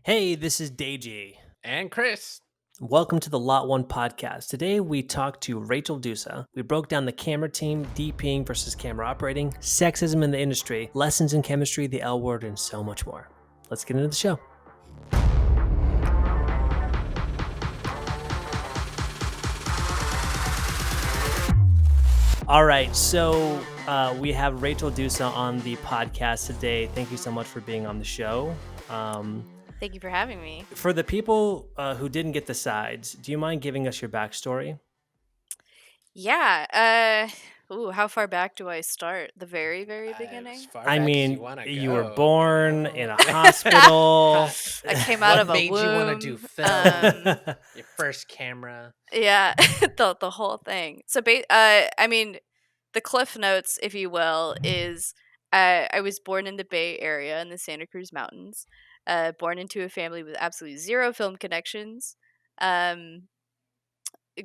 Hey, this is Deji. And Chris. Welcome to the Lot1 Podcast. Today we talked to Rachel Dusa. We broke down the camera team, DPing versus camera operating, sexism in the industry, lessons in chemistry, the L word, and so much more. Let's get into the show. All right, so we have Rachel Dusa on the podcast today. Thank you so much for being on the show. Thank you for having me. For the people who didn't get the sides, do you mind giving us your backstory? Yeah. How far back do I start? The very, very beginning? As far I back as mean, you, wanna you were go. born in a hospital. I came out What of a made womb. you want to do film? Your first camera. Yeah, the whole thing. So, the cliff notes, if you will, is I was born in the Bay Area in the Santa Cruz Mountains. Born into a family with absolutely zero film connections. Um,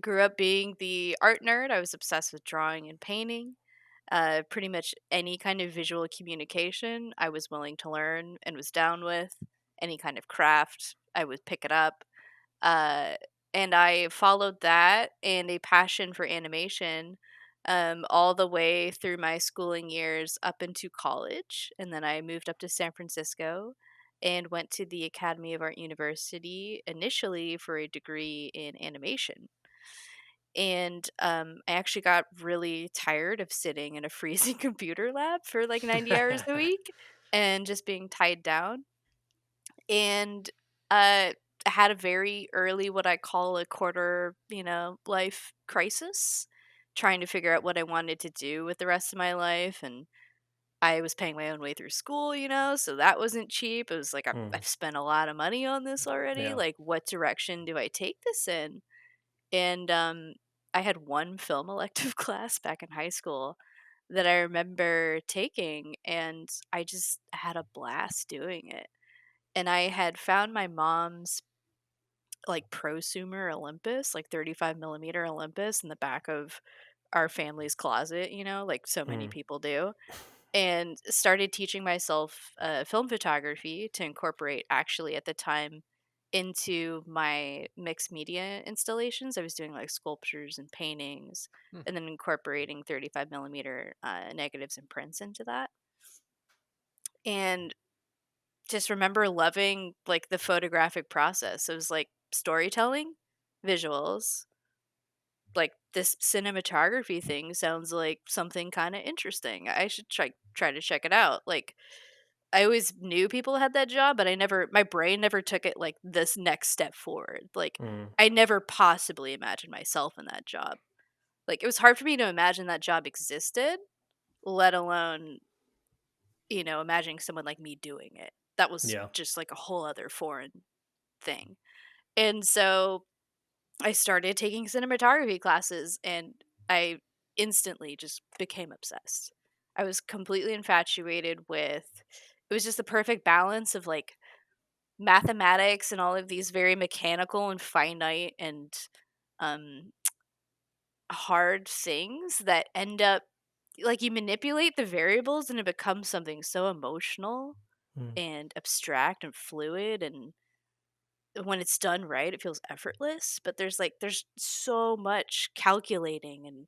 Grew up being the art nerd. I was obsessed with drawing and painting. Pretty much any kind of visual communication I was willing to learn and was down with. Any kind of craft, I would pick it up. Uh, and I followed that and a passion for animation all the way through my schooling years up into college. And then I moved up to San Francisco and went to the Academy of Art University initially for a degree in animation. And I actually got really tired of sitting in a freezing computer lab for like 90 hours a week and just being tied down. And I had a very early, what I call a quarter, life crisis, trying to figure out what I wanted to do with the rest of my life. And I was paying my own way through school, so that wasn't cheap. It was like, I've spent a lot of money on this already. Yeah. Like, what direction do I take this in? And I had one film elective class back in high school that I remember taking, and I just had a blast doing it. And I had found my mom's like prosumer Olympus, like 35 millimeter Olympus in the back of our family's closet, like so many people do, and started teaching myself film photography to incorporate actually at the time into my mixed media installations. I was doing like sculptures and paintings Hmm. and then incorporating 35 millimeter negatives and prints into that. And just remember loving like the photographic process. It was like storytelling, visuals, like this cinematography thing sounds like something kind of interesting. I should try to check it out. Like I always knew people had that job, but my brain never took it like this next step forward. Like I never possibly imagined myself in that job. Like it was hard for me to imagine that job existed, let alone, imagining someone like me doing it. That was Yeah. just like a whole other foreign thing. And so I started taking cinematography classes and I instantly just became obsessed. I was completely infatuated with it was just the perfect balance of like mathematics and all of these very mechanical and finite and um hard things that end up like you manipulate the variables and it becomes something so emotional and abstract and fluid, and when it's done right it feels effortless, but there's so much calculating and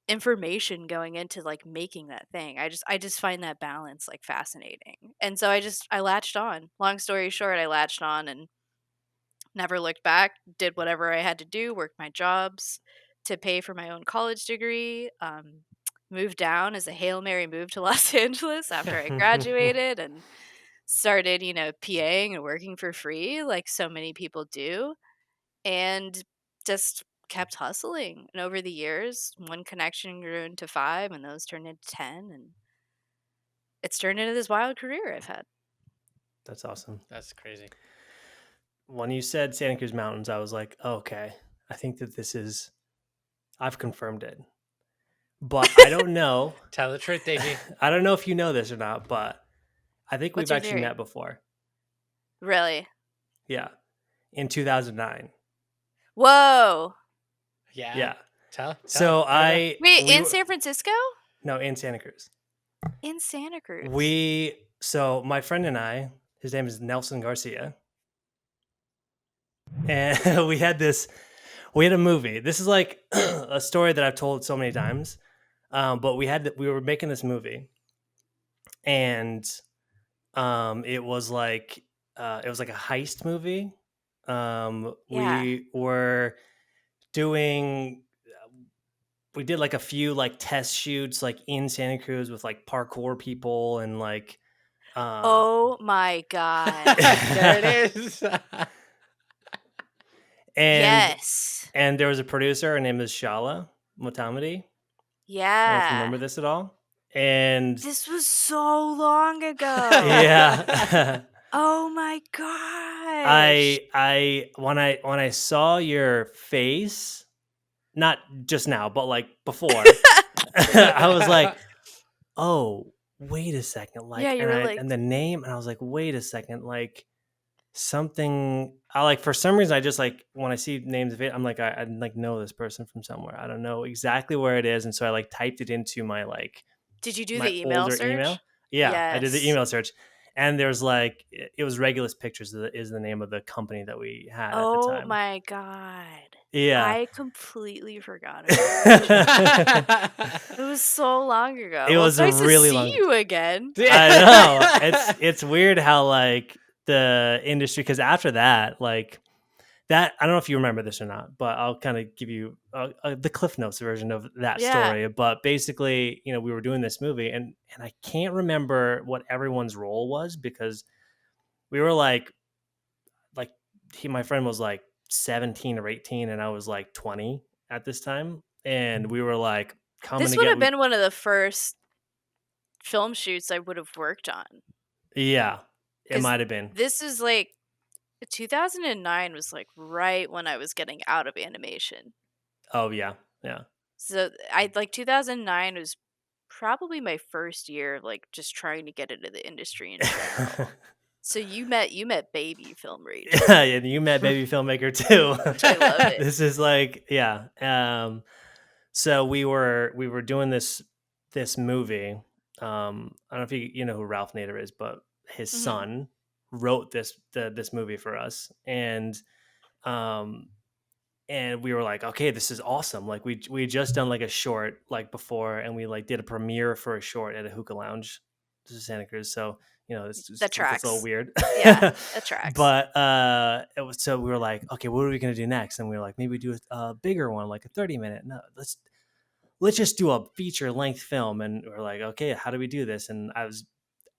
information going into like making that thing. I just find that balance like fascinating, and so I latched on. Long story short, I latched on and never looked back, did whatever I had to do, worked my jobs to pay for my own college degree, moved down as a Hail Mary move to Los Angeles after I graduated and started, PAing and working for free like so many people do, and just kept hustling. And over the years, one connection grew into five, and those turned into 10, and it's turned into this wild career I've had. That's awesome. That's crazy. When you said Santa Cruz Mountains, I was like, oh, okay, I think that I've confirmed it. But I don't know. Tell the truth, Davey. I don't know if you know this or not, but I think What's we've your actually theory? met before. Really? Yeah. In 2009. Whoa. Yeah. Yeah. Tell. So Wait, we in were- San Francisco? No, in Santa Cruz. In Santa Cruz. So my friend and I, his name is Nelson Garcia. and we had a movie. This is like a story that I've told so many times. But we were making this movie, and it was like a heist movie. Yeah. We did like a few like test shoots like in Santa Cruz with like parkour people and like Oh my god. There it is. and Yes. and there was a producer. Her name is Shala Motamedi. I don't know if you Yeah. remember this at all. And This was so long ago. yeah. Oh my gosh. When I saw your face, not just now, but like before, I was like, oh, wait a second. Like, Yeah, you were like, and the name, and I was like, wait a second, like something. I like for some reason I just like when I see names of it, I'm like I like know this person from somewhere. I don't know exactly where it is, and so I like typed it into my like did you do my the email older search? email. Yeah, I did the Yes. email search, and there's like it was Regulus Pictures is the name of the company that we had at the Oh time. my god. Yeah. I completely forgot about it. It was so long ago. It Well, was it's a nice really to see long. you again. I know it's weird how like the industry, because after that, like that, I don't know if you remember this or not, but I'll kind of give you the Cliff Notes version of that Yeah. story. But basically, you know, we were doing this movie, and I can't remember what everyone's role was because we were like my friend was like 17 or 18, and I was like 20 at this time, and we were like coming This to would get have been one of the first film shoots I would have worked on. yeah, it 'Cause might have been. This is like 2009 was like right when I was getting out of animation. Oh yeah, yeah. So I like 2009 was probably my first year of like just trying to get into the industry in general. So you met baby film Rachel. Yeah, and you met baby filmmaker too. I love it. This is like, yeah. So we were doing this movie. I don't know if you know who Ralph Nader is, but his Mhm. son wrote this movie for us, um, and we were like, okay, this is awesome. Like we had just done like a short like before, and we like did a premiere for a short at a hookah lounge. This is Santa Cruz, so you know it's That it's a little tracks. weird. Yeah, that tracks. But it was, so we were like, okay, what are we gonna do next? And we were like, maybe do a bigger one, like a 30-minute. No, let's just do a feature length film. And we're like, okay, how do we do this? And I was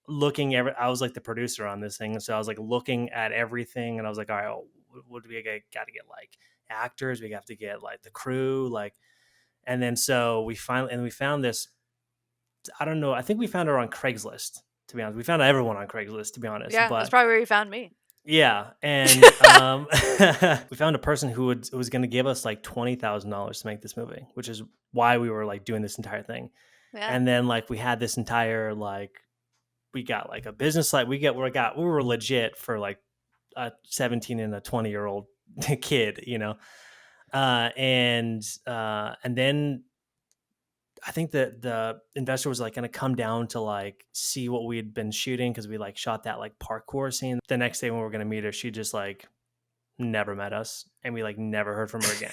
I was like the producer on this thing, so I was like looking at everything, and I was like, all right, what do we got to get? Like actors, we have to get like the crew, like, and then so we found this. I don't know. I think we found her on Craigslist. To be honest, we found everyone on Craigslist. To be honest, Yeah, but that's probably where you found me. yeah, and we found a person who was going to give us like $20,000 to make this movie, which is why we were like doing this entire thing. Yeah. And then like we had this entire like we got like a business, like we were legit for like a 17 and a 20-year-old kid, you know, and then I think that the investor was like going to come down to like see what we had been shooting, because we like shot that like parkour scene. The next day when we were going to meet her, she just like never met us, and we like never heard from her again.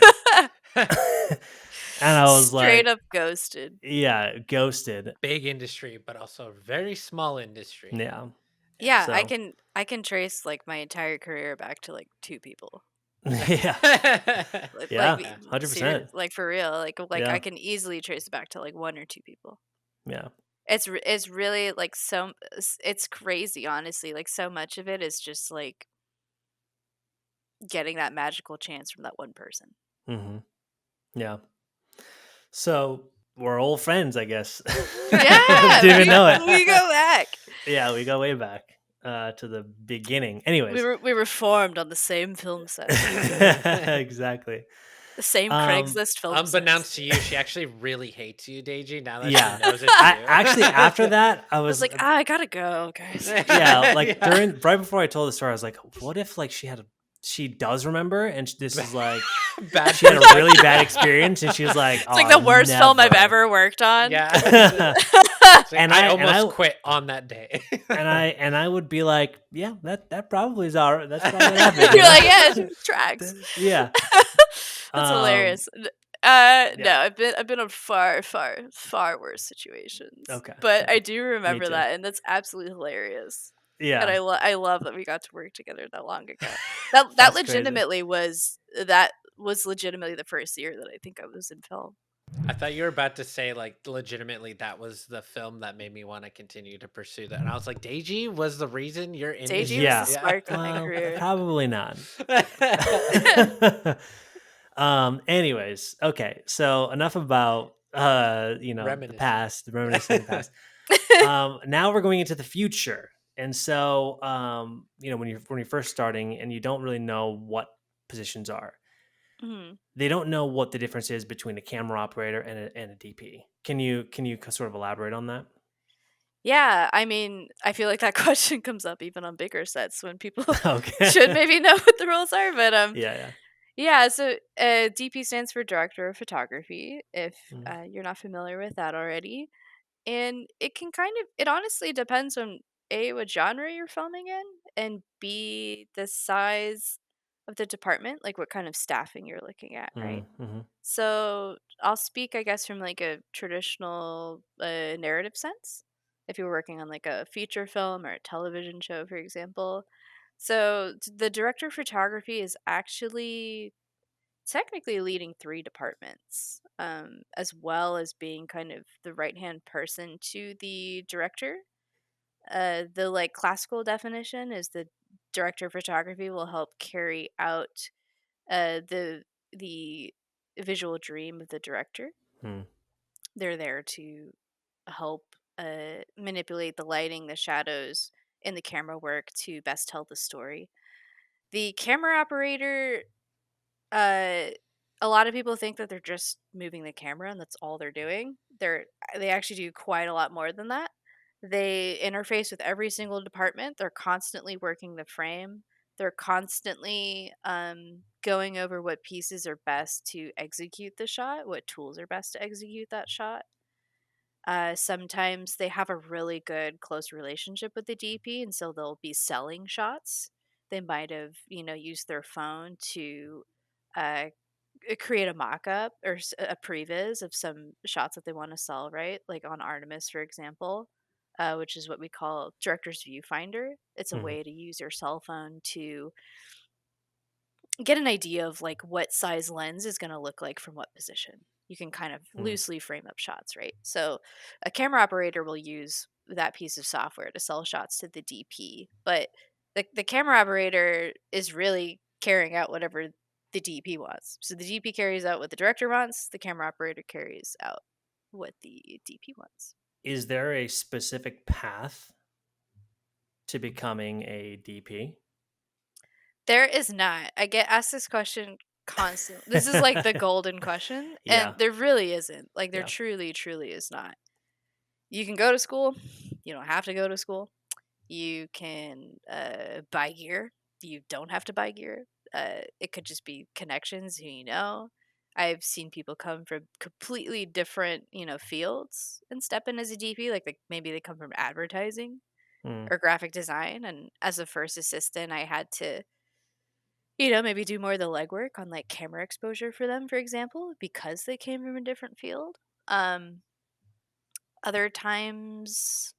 And I was straight like, up ghosted. yeah, ghosted. Big industry, but also very small industry. Yeah. Yeah, So, I can trace like my entire career back to like two people. yeah. Like, Yeah, like, 100%. like for real. Like Yeah. I can easily trace it back to like one or two people. Yeah. It's really like it's crazy, honestly. Like so much of it is just like getting that magical chance from that one person. Mm-hmm. Yeah. So we're old friends, I guess. Yeah, Didn't even know it. we go back. Yeah, we go way back to the beginning. Anyways, We were formed on the same film set, exactly. the same Craigslist film. Unbeknownst to you, she actually really hates you, Deji. Now that Yeah. she knows it's you. Actually, after that, I I was was like, I gotta go, guys. yeah, like right before I told the story, I was like, what if like she she does remember, and this is like Bad. she had a really bad experience, and she was like, It's like the worst film I've ever worked on. Yeah. It's like, And I I almost quit on that day. and I would be like, yeah, that probably is all right. That's probably what happened. You're like, yeah, it tracks. Yeah. That's hilarious. No, I've been in far worse situations. Okay. But I do remember too. that, and that's absolutely hilarious. Yeah. And I love that we got to work together that long ago. That legitimately was legitimately the first year that I think I was in film. I thought you were about to say, like, legitimately that was the film that made me want to continue to pursue that. And I was like, Deiji was the reason you're in this? Deiji was the spark of my career. Probably not. Anyways, okay. So enough about the past, the reminiscing the past. Now we're going into the future. And so when you're first starting and you don't really know what positions are. Mm-hmm. They don't know what the difference is between a camera operator and a DP. Can you sort of elaborate on that? Yeah, I mean, I feel like that question comes up even on bigger sets when people Okay. should maybe know what the rules are. But yeah. So DP stands for Director of Photography. If you're not familiar with that already, and it honestly depends on A, what genre you're filming in, and B, the size of the department, like what kind of staffing you're looking at, right? Mm-hmm. So I'll speak, I guess, from like a traditional narrative sense. If you're working on like a feature film or a television show, for example. So the director of photography is actually technically leading three departments, as well as being kind of the right hand person to the director. The like classical definition is the director of photography will help carry out the visual dream of the director. They're there to help manipulate the lighting, the shadows, and the camera work to best tell the story. The camera operator, uh, a lot of people think that they're just moving the camera and that's all they're doing. They actually do quite a lot more than that. They interface with every single department. They're constantly working the frame. They're constantly going over what pieces are best to execute the shot, what tools are best to execute that shot. Sometimes they have a really good close relationship with the DP, and so they'll be selling shots. They might have, used their phone to uh, create a mock-up or a previs of some shots that they want to sell, right? Like on Artemis, for example, which is what we call director's viewfinder. It's a way to use your cell phone to get an idea of like what size lens is going to look like from what position. You can kind of loosely frame up shots, right? So a camera operator will use that piece of software to sell shots to the DP, but the camera operator is really carrying out whatever the DP wants. So the DP carries out what the director wants, the camera operator carries out what the DP wants. Is there a specific path to becoming a DP? There is not. I get asked this question constantly. This is like the golden question, Yeah. and there really isn't. Like there Yeah. truly is not. You can go to school. You don't have to go to school. You can buy gear. You don't have to buy gear. It could just be connections who you know. I've seen people come from completely different, fields and step in as a DP. Like maybe they come from advertising or graphic design, and as a first assistant, I had to maybe do more of the legwork on like camera exposure for them, for example, because they came from a different field. Other times,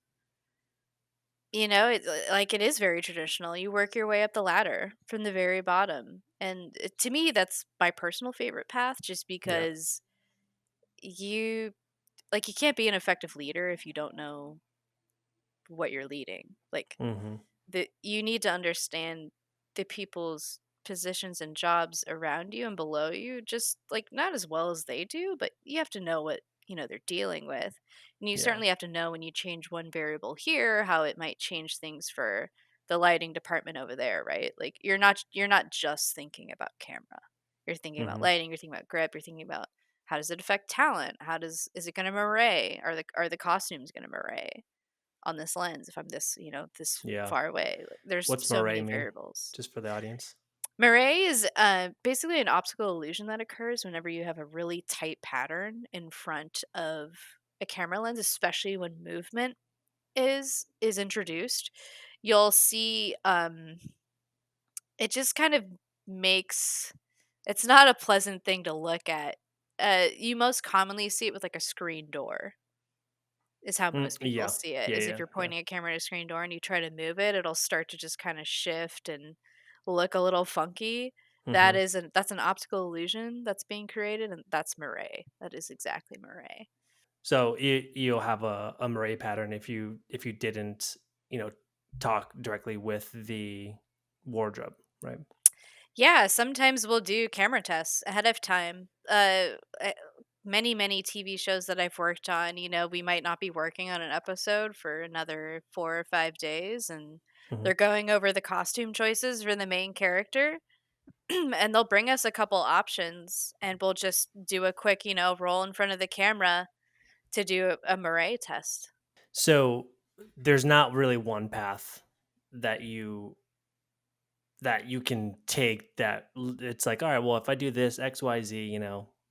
it is very traditional. You work your way up the ladder from the very bottom. And to me, that's my personal favorite path just because you can't be an effective leader if you don't know what you're leading. Like you need to understand the people's positions and jobs around you and below you, just like not as well as they do, but you have to know what they're dealing with, and you certainly have to know when you change one variable here how it might change things for the lighting department over there, right? Like you're not just thinking about camera, you're thinking about lighting, you're thinking about grip, you're thinking about how does it affect talent, is it going to moiré, are the costumes going to moiré on this lens if I'm this this far away. There's What's so moiré many mean? variables. Just for the audience. Moiré is basically an optical illusion that occurs whenever you have a really tight pattern in front of a camera lens, especially when movement is introduced. You'll see it just kind of makes it's not a pleasant thing to look at. You most commonly see it with like a screen door is how most people Yeah, see it. yeah, Is if yeah, you're yeah. pointing a camera at a screen door and you try to move it, it'll start to just kind of shift and look a little funky. Hmm. That's an optical illusion that's being created, and that's Murray. That is exactly Murray. So you'll have a Murray pattern if you didn't, you know, talk directly with the wardrobe, right? Yeah, sometimes we'll do camera tests ahead of time. Many TV shows that I've worked on, we might not be working on an episode for another 4 or 5 days, and Hmm. they're going over the costume choices for the main character, and they'll bring us a couple options, and we'll just do a quick, roll in front of the camera to do a Murray test. So there's not really one path that you can take it's like, all right, well, if I do this XYZ,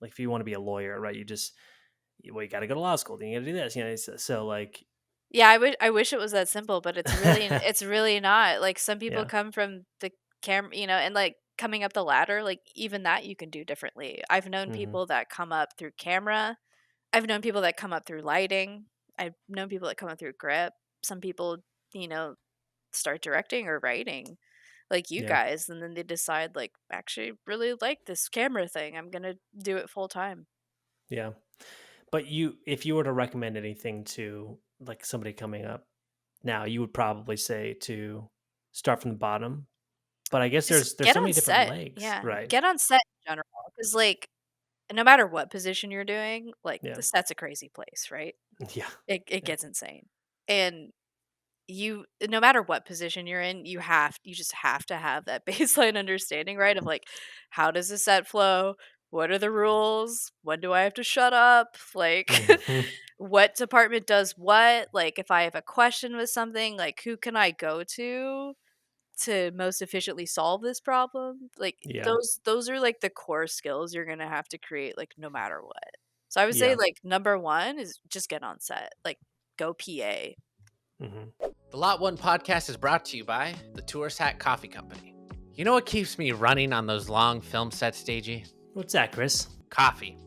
like if you want to be a lawyer, right, you got to go to law school, then you got to do this, so like. Yeah, I wish it was that simple, but it's really not. Like, some people Yeah. come from the and like coming up the ladder, like even that you can do differently. I've known Hmm. people that come up through camera. I've known people that come up through lighting. I've known people that come up through grip. Some people, you know, start directing or writing like you Yeah. guys, and then they decide like, actually really like this camera thing. I'm going to do it full time. Yeah. But if you were to recommend anything to like somebody coming up now, you would probably say to start from the bottom. But I guess Just there's get so on many different set. legs, Yeah, right? get on set in general, cuz like no matter what position you're doing, like Yeah. the set's a crazy place, right? Yeah. It Yeah. gets insane. And no matter what position you're in, you just have to have that baseline understanding, right? Of like, how does the set flow? What are the rules? When do I have to shut up? Like, Hmm. what department does what? Like, if I have a question with something, like, who can I go to most efficiently solve this problem? Like, Yeah. those are like the core skills you're gonna have to create, like, no matter what. So I would say Yeah. like number one is just get on set. Like, go PA. Hmm. The Lot1 Podcast is brought to you by the Tourist Hat Coffee Company. You know what keeps me running on those long film sets, Stagey? What's that, Chris? Coffee.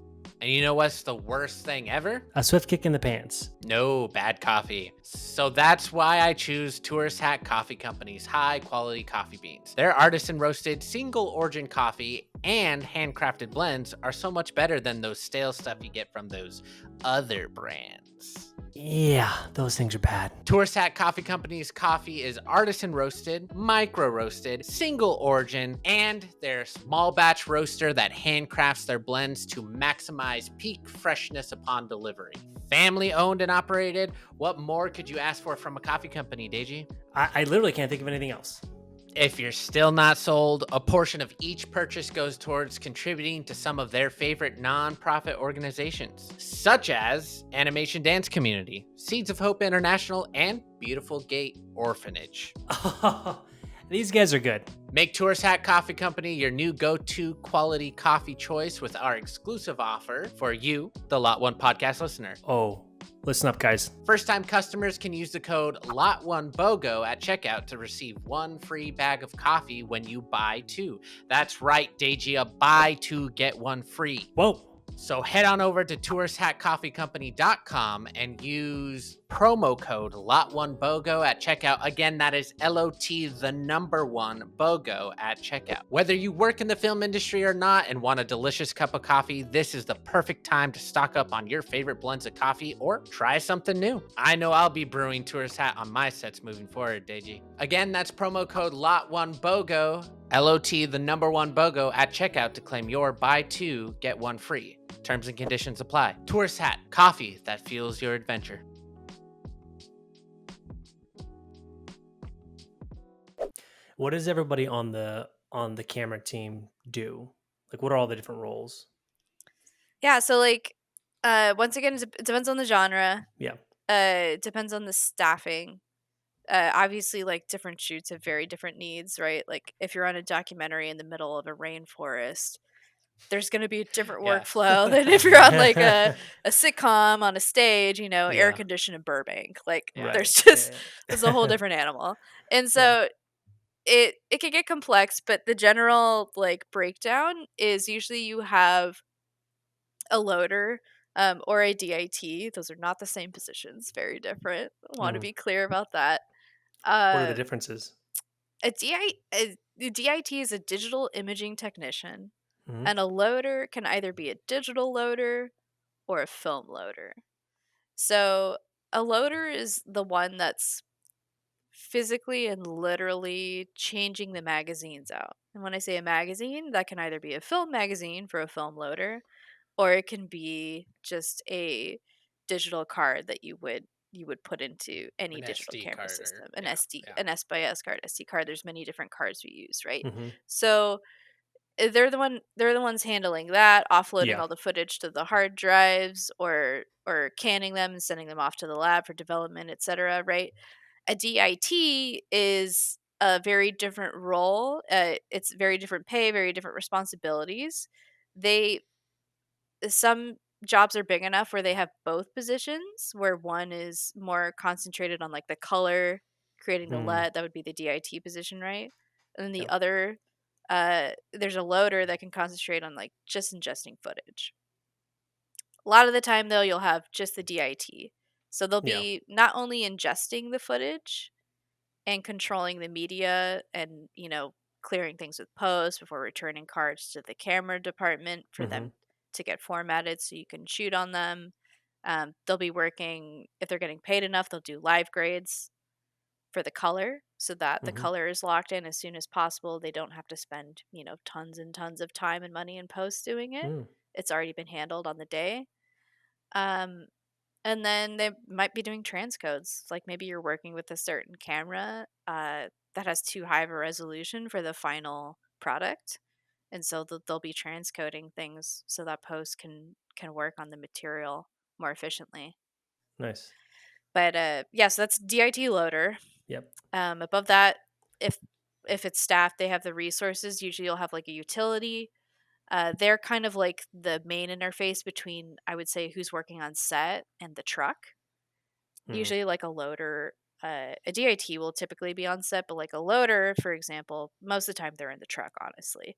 And you know what's the worst thing ever? A swift kick in the pants. No, bad coffee. So that's why I choose Tourist Hat Coffee Company's high quality coffee beans. Their artisan roasted single origin coffee and handcrafted blends are so much better than those stale stuff you get from those other brands. Yeah, those things are bad. Tourist Hat Coffee Company's coffee is artisan roasted, micro roasted, single origin, and their small batch roaster that handcrafts their blends to maximize peak freshness upon delivery. Family owned and operated. What more could you ask for from a coffee company, Deji? I literally can't think of anything else. If you're still not sold, a portion of each purchase goes towards contributing to some of their favorite nonprofit organizations, such as Animation Dance Community, Seeds of Hope International, and Beautiful Gate Orphanage. These guys are good. Make Tourist Hat Coffee Company your new go-to quality coffee choice with our exclusive offer for you, the Lot1 Podcast listener. Oh, listen up, guys. First-time customers can use the code LOT1BOGO at checkout to receive one free bag of coffee when you buy two. That's right, Deji, buy two, get one free. Whoa. So head on over to touristhatcoffeecompany.com and use promo code LOT1BOGO at checkout. Again, that is LOT1 BOGO at checkout. Whether you work in the film industry or not and want a delicious cup of coffee, this is the perfect time to stock up on your favorite blends of coffee or try something new. I know I'll be brewing Tourist Hat on my sets moving forward, Deji. Again, that's promo code LOT1 BOGO, LOT1 BOGO at checkout to claim your buy two, get one free. Terms and conditions apply. Tourist Hat, coffee that fuels your adventure. What does everybody on the camera team do? Like, what are all the different roles? Yeah, so like once again it depends on the genre. Yeah. It depends on the staffing. obviously, like, different shoots have very different needs, right? Like, if you're on a documentary in the middle of a rainforest, there's going to be a different Yeah. workflow than if you're on like a sitcom on a stage, air Yeah. conditioned in Burbank. Like, Yeah. there's Right. just Yeah. it's a whole different animal. And Yeah. so it can get complex, but the general like breakdown is usually you have a loader or a DIT. Those are not the same positions, very different. I want to Mhm. be clear about that. What are the Um, differences? the DIT is a digital imaging technician, Mhm. and a loader can either be a digital loader or a film loader. So a loader is the one that's physically and literally changing the magazines out. And when I say a magazine, that can either be a film magazine for a film loader, or it can be just a digital card that you would put into any An digital SD camera card or system. An yeah, SD, yeah. an S by S card, SD card. There's many different cards we use, right? Mhm. So they're the ones handling that, offloading Yeah. all the footage to the hard drives or canning them and sending them off to the lab for development, etc., right? A DIT is a very different role. It's very different pay, very different responsibilities. They Some jobs are big enough where they have both positions, where one is more concentrated on like the color, creating the Mm. LUT. That would be the DIT position, right? And then the Yeah. other, there's a loader that can concentrate on like just ingesting footage. A lot of the time, though, you'll have just the DIT. So they'll Yeah. be not only ingesting the footage and controlling the media and, clearing things with post before returning cards to the camera department for Mhm. them to get formatted so you can shoot on them. They'll be working, if they're getting paid enough, they'll do live grades for the color so that the Mhm. color is locked in as soon as possible. They don't have to spend, tons and tons of time and money in post doing it. Mm. It's already been handled on the day. Um, and then they might be doing transcodes. Like maybe you're working with a certain camera that has too high of a resolution for the final product. And so they'll be transcoding things so that post can work on the material more efficiently. Nice. But yeah, so that's DIT loader. Yep. Above that, if if it's staff, they have the resources. Usually you'll have like a utility. They're kind of like the main interface between, I would say, who's working on set and the truck. Mm. Usually, like a loader, a DIT will typically be on set, but like a loader, for example, most of the time they're in the truck, honestly,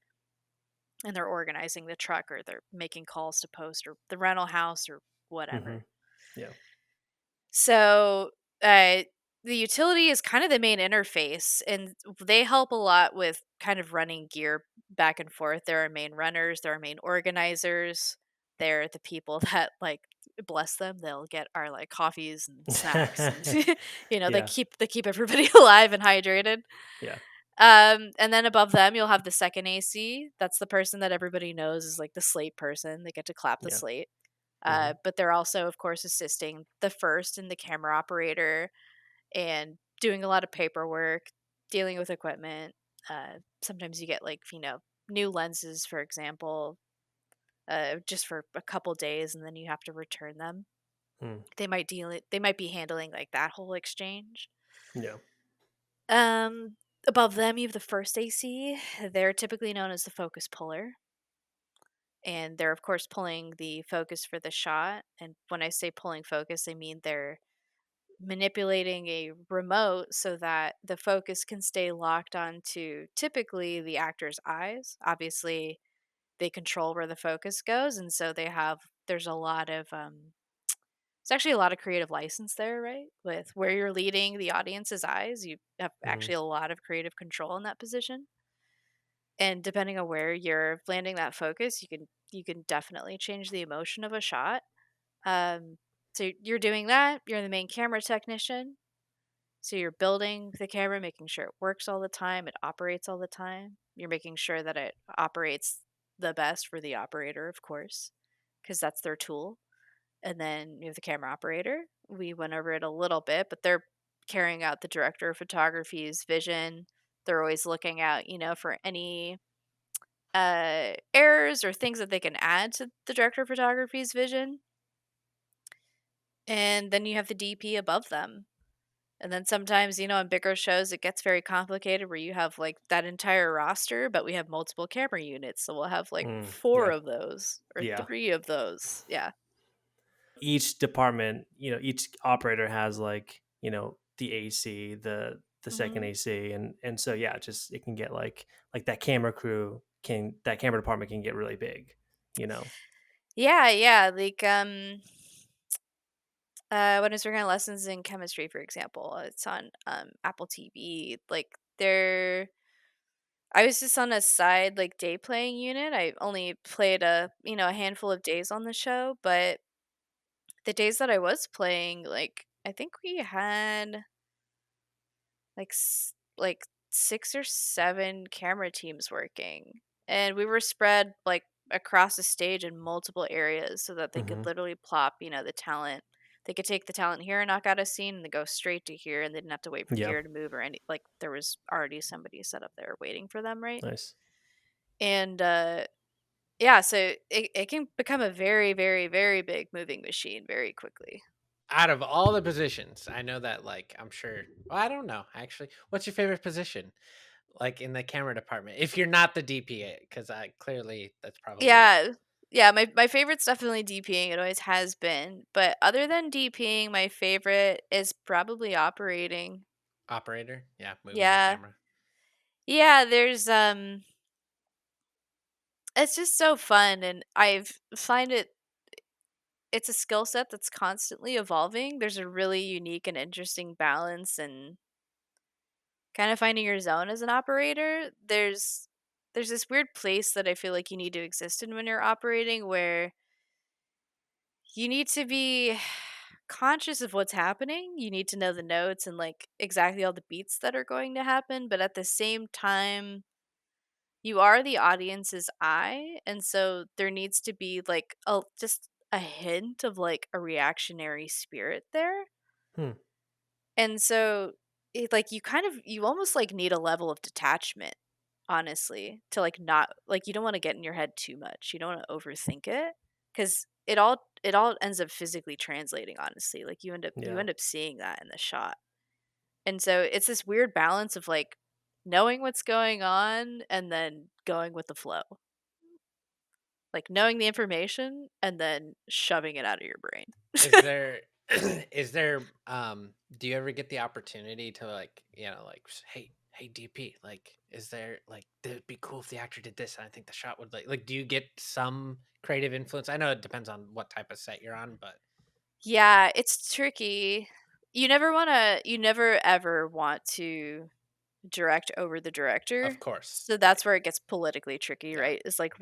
and they're organizing the truck or they're making calls to post or the rental house or Mhm. whatever. Yeah. So, uh, the utility is kind of the main interface, and they help a lot with kind of running gear back and forth. There are main runners, there are main organizers. They're the people that, like, bless them, they'll get our like coffees and snacks, and they Yeah. keep everybody alive and hydrated. Yeah. And then above them, you'll have the second AC. That's the person that everybody knows is like the slate person. They get to clap the Yeah. slate. Mhm. But they're also, of course, assisting the first and the camera operator and doing a lot of paperwork, dealing with equipment. Sometimes you get like, new lenses, for example, just for a couple days, and then you have to return them. Mm. They might be handling like that whole exchange. Yeah. Um, Above them, you have the first AC. They're typically known as the focus puller. And they're, of course, pulling the focus for the shot. And when I say pulling focus, I mean they're manipulating a remote so that the focus can stay locked onto typically the actor's eyes. Obviously, they control where the focus goes. And so there's a lot of, it's actually a lot of creative license there, right? With where you're leading the audience's eyes, you have Mhm. actually a lot of creative control in that position. And depending on where you're landing that focus, you can definitely change the emotion of a shot. So you're doing that. You're the main camera technician. So you're building the camera, making sure it works all the time, it operates all the time. You're making sure that it operates the best for the operator, of course, because that's their tool. And then you have the camera operator. We went over it a little bit, but they're carrying out the director of photography's vision. They're always looking out, for any errors or things that they can add to the director of photography's vision. And then you have the DP above them. And then sometimes, on bigger shows, it gets very complicated where you have like that entire roster, but we have multiple camera units. So we'll have like four Yeah. of those or Yeah. three of those. Yeah. Each department, each operator has like, the AC, the second hmm AC, and so yeah, just it can get like that camera department can get really big, you know. Yeah. Yeah. Like, when I was working on lessons in chemistry, for example, it's on Apple TV. Like, I was just on a side like day playing unit. I only played a handful of days on the show, but the days that I was playing, like I think we had like 6 or 7 camera teams working. And we were spread like across the stage in multiple areas so that they could Hmm. literally plop, the talent. They could take the talent here and knock out a scene and then go straight to here and they didn't have to wait for Yeah. here to move or any like there was already somebody set up there waiting for them, right? Nice. And yeah, so it can become a very, very, very big moving machine very quickly. Out of all the positions, I know that, like, I'm sure. Well, I don't know actually. What's your favorite position, like in the camera department? If you're not the DPA, because I clearly that's probably Yeah. Yeah, my favorite's definitely DPing, it always has been, but other than DPing, my favorite is probably operating. operator. Yeah, moving the Yeah. camera. Yeah, it's just so fun and I've find it's a skill set that's constantly evolving. There's a really unique and interesting balance and kind of finding your zone as an operator. There's this weird place that I feel like you need to exist in when you're operating where you need to be conscious of what's happening. You need to know the notes and like exactly all the beats that are going to happen, but at the same time, you are the audience's eye, and so there needs to be like just a hint of like a reactionary spirit there. Hmm. And so like you almost like need a level of detachment, honestly, to like not like you don't want to get in your head too much. You don't want to overthink it cuz it all ends up physically translating, honestly. Like you Yeah. end up seeing that in the shot. And so it's this weird balance of like knowing what's going on and then going with the flow. Like knowing the information and then shoving it out of your brain. Is there is there do you ever get the opportunity to, like, like, hey DP, like, is there, like, it'd be cool if the actor did this and I think the shot would, like, do you get some creative influence? I know it depends on what type of set you're on, but Yeah, it's tricky. You never ever want to direct over the of director. course, So right. that's where it gets politically tricky, Yeah. right? Is like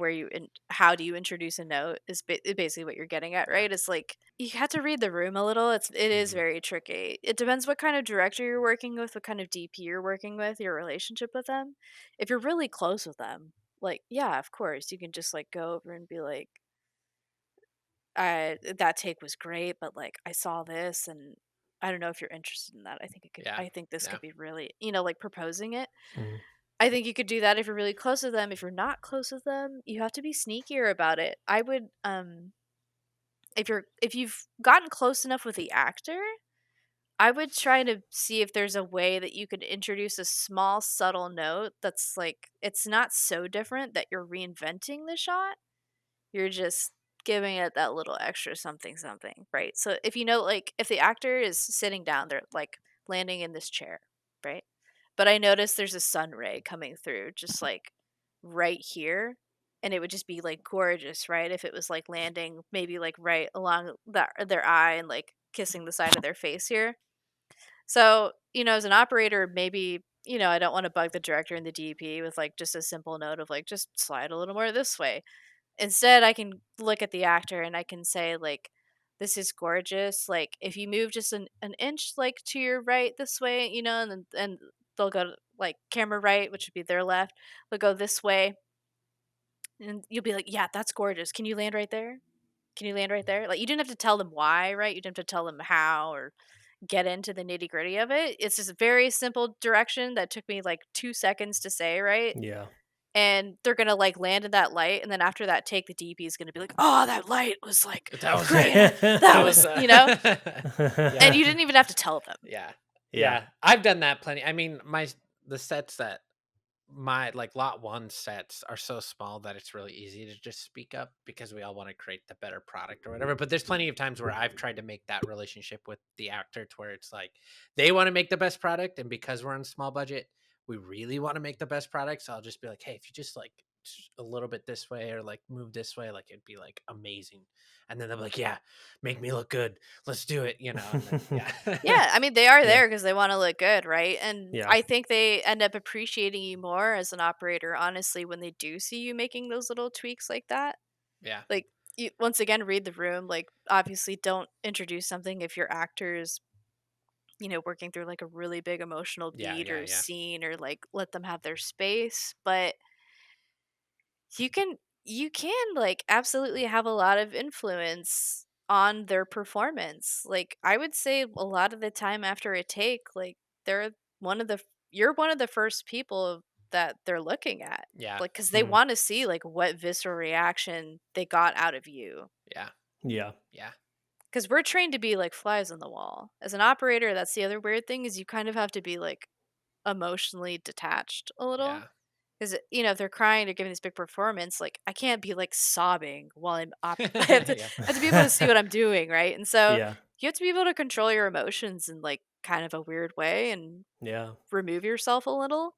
how do you introduce a note is basically what you're getting at, Yeah. right? It's like you have to read the room a little. It is Mhm. very tricky. It depends what kind of director you're working with, what kind of DP you're working with, your relationship with them. If you're really close with them, like yeah, of course, you can just like go over and be like, that take was great, but like I saw this and I don't know if you're interested in that. Yeah. I think this Yeah. could be really, like proposing it. Mhm. I think you could do that if you're really close with them. If you're not close with them, you have to be sneakier about it. I would if you've gotten close enough with the actor, I would try to see if there's a way that you could introduce a small subtle note that's like it's not so different that you're reinventing the shot. You're just giving it that little extra something something, right? So if like if the actor is sitting down, they're like landing in this chair, right? But I noticed there's a sun ray coming through just like right here. And it would just be like gorgeous, right? If it was like landing maybe like right along their eye and like kissing the side of their face here. So, as an operator, maybe, I don't want to bug the director and the DP with like just a simple note of like, just slide a little more this way. Instead, I can look at the actor and I can say like, "This is gorgeous. Like, if you move just an inch like to your right this way, and they'll go to, like camera right, which would be their left. They'll go this way, and you'll be like, "Yeah, that's gorgeous. Can you land right there? Can you land right there?" Like, you didn't have to tell them why, right? You didn't have to tell them how or get into the nitty gritty of it. It's just a very simple direction that took me like 2 seconds to say, right? Yeah. And they're gonna like land in that light, and then after that take, the DP is gonna be like, "Oh, that light was like That was great. that That was was," and yeah. you didn't even have to tell them. Yeah. Yeah, I've done that plenty. I mean, the sets that my like Lot 1 sets are so small that it's really easy to just speak up because we all want to create the better product or whatever. But there's plenty of times where I've tried to make that relationship with the actor to where it's like they want to make the best product, and because we're on a small budget, we really want to make the best product. So I'll just be like, hey, if you just like a little bit this way or like move this way, like it'd be like amazing. And then they're like, yeah, make me look good. Let's do it, And then yeah. Yeah, I mean, they are Yeah. there because they wanna look good, right? And Yeah. I think they end up appreciating you more as an operator, honestly, when they do see you making those little tweaks like that. Yeah. Like, you once again, read the room, like, obviously, don't introduce something if your actor's, working through, like, a really big emotional Yeah. beat Yeah. or Yeah. scene or, like, let them have their space, but you can you can, like, absolutely have a lot of influence on their performance. Like, I would say a lot of the time after a take, like, they're one of the you're one of the first people that they're looking at. Yeah. Like, because they Mhm. wanna see, like, what visceral reaction they got out of you. Yeah. Yeah. Yeah. Because 'Cause we're trained to be like flies on the wall. As an operator, that's the other weird thing is you kind of have to be, like, emotionally detached a little. Yeah. 'Cause, if they're crying or giving this big performance, like, I can't be, like, sobbing while I Yeah. have to be able to see what I'm doing, right? And so, Yeah. you have to be able to control your emotions in, like, kind of a weird way and Yeah. remove yourself a little,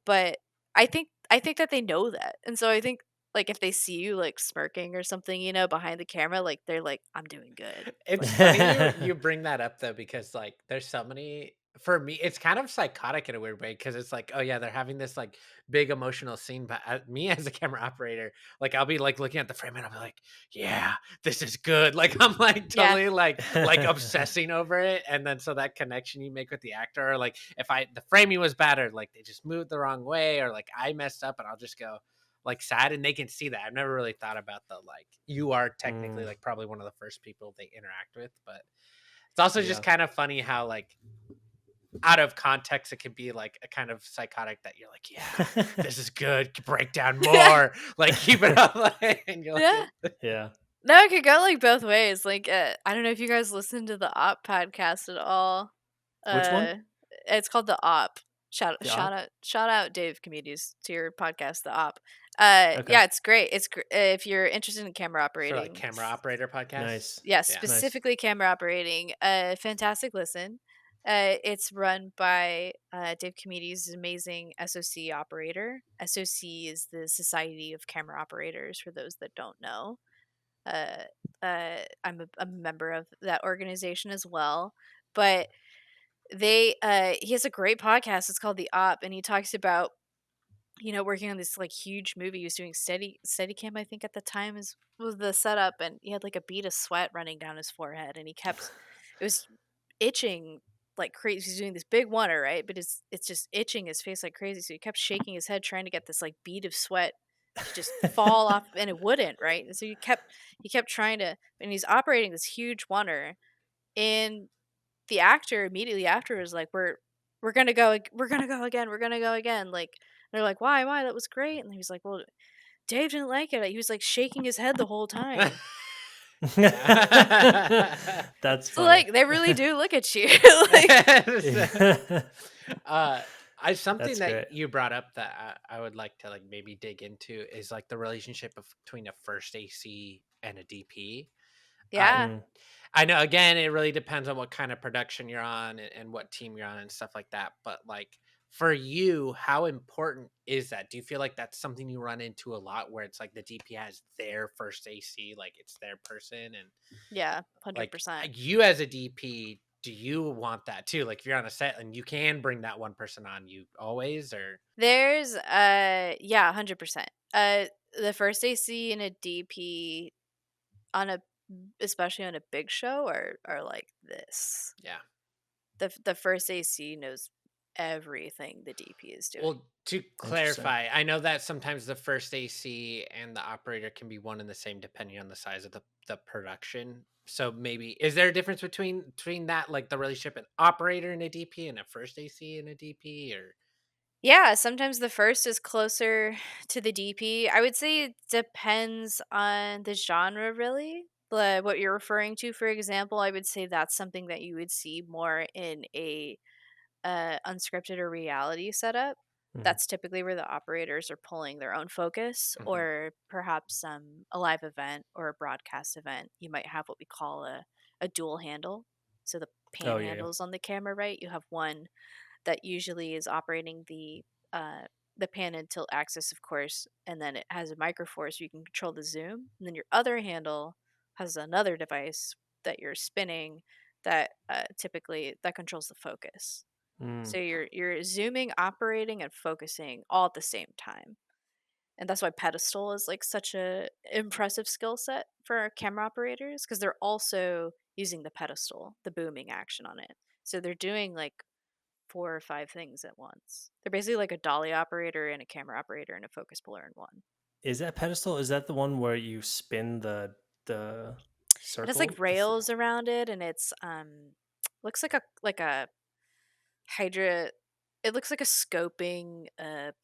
but I think that they know that, and so I think, like, if they see you, like, smirking or something, behind the camera, like, they're like, "I'm doing good." It's funny you bring that up though, because like there's so many for me, it's kind of psychotic in a weird way because it's like, oh yeah, they're having this like big emotional scene, but me as a camera operator, like I'll be like looking at the frame and I'll be like, yeah, this is good. Like I'm like Yeah. totally like obsessing over it, and then so that connection you make with the actor, or like if the framing was bad or like they just moved the wrong way or like I messed up, and I'll just go like sad, and they can see that. I've never really thought about the like you are technically Mm, like probably one of the first people they interact with, but it's also just yeah. kind of funny how like out of context it could be like a kind of psychotic that you're like, yeah, this is good, break down Yeah. more, like keep it up, like, and you're Yeah. like, Yeah. No, it could go, like, both ways, like, I don't know if you guys listen to the Op podcast at all. Which one? Uh, it's called The Op. Shout The shout op? out shout out Dave Comedies to your podcast, The Op. Okay. Yeah, it's great. If you're interested in camera for like operating, camera operator podcasts. Nice. yeah, Yeah. Nice. specifically camera operating, fantastic listen. It's run by Dave Comedies' amazing SOC operator. SOC is the Society of Camera Operators, for those that don't know. Uh, I'm a member of that organization as well. But he has a great podcast. It's called The Op, and he talks about working on this like huge movie. He was doing Steadicam, I think at the time is was the setup, and he had like a bead of sweat running down his forehead, and it was itching like crazy. He's doing this big oneer, right? But it's just itching his face like crazy. So he kept shaking his head trying to get this like bead of sweat to just fall off, and it wouldn't, right? And so he kept trying to, and he's operating this huge oneer, and the actor immediately after was like, we're gonna go, we're gonna go again, we're gonna go again. Like they're like, why? That was great. And he was like, well, Dave didn't like it. He was like shaking his head the whole time. Yeah. That's So funny. like they really do look at you. Like uh I something That's that great. you brought up that I would like to like maybe dig into is like the relationship between a first AC and a DP. Uh, yeah, Mm. I know again it really depends on what kind of production you're on and what team you're on and stuff like that. But like for you, how important is that? Do you feel like that's something you run into a lot where it's like the DP has their first AC, like it's their person, and yeah, hundred like percent. you as a DP, do you want that too? Like if you're on a set and you can bring that one person on, you always or There's yeah, 100%. The first AC and a DP on a especially on a big show are like this. yeah. The first AC knows everything the DP is doing. Well, to Interesting. clarify, I know that sometimes the first AC and the operator can be one and the same depending on the size of the production. So maybe is there a difference between that like the relationship an operator and a DP and a first AC and a DP or Yeah, sometimes the first is closer to the DP. I would say it depends on the genre, really. What you're referring to, for example, I would say that's something that you would see more in a unscripted or reality setup, Mhm. that's typically where the operators are pulling their own focus, Mhm. or perhaps a live event or a broadcast event. You might have what we call a dual handle. So the Oh pan yeah. handles on the camera, right? You have one that usually is operating the pan and tilt axis, of course, and then it has a micro four so you can control the zoom. And then your other handle has another device that you're spinning that typically that controls the focus. Mm. So you're zooming, operating, and focusing all at the same time. And that's why pedestal is like such a impressive skill set for our camera operators, because they're also using the pedestal, the booming action on it. So they're doing like 4 or 5 things at once. They're basically like a dolly operator and a camera operator and a focus puller in one. Is that pedestal? Is that the one where you spin the It has like circle? rails around it, and it's looks like a hydra. It looks like a scoping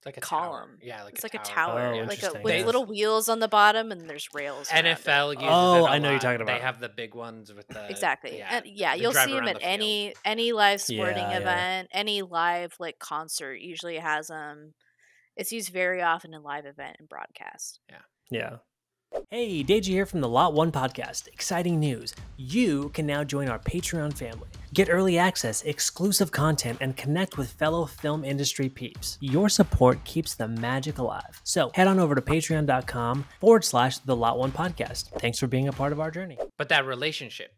Like a tower. column. Yeah, like a It's like a tower. tower, Oh, Yeah. like a interesting. with Yeah. little wheels on the bottom, and there's rails around it. NFL uses Oh, it a I know you're lot. talking They about. have the big ones with the Exactly. And yeah, the you'll drive see them around at the field. any live sporting Yeah, yeah, event, any live like concert usually has them. It's used very often in live event and broadcast. Yeah. yeah. Hey, Deji here from the Lot1 Podcast. Exciting news. You can now join our Patreon family. Get early access, exclusive content, and connect with fellow film industry peeps. Your support keeps the magic alive. So head on over to patreon.com/the Lot1 Podcast. Thanks for being a part of our journey. But that relationship,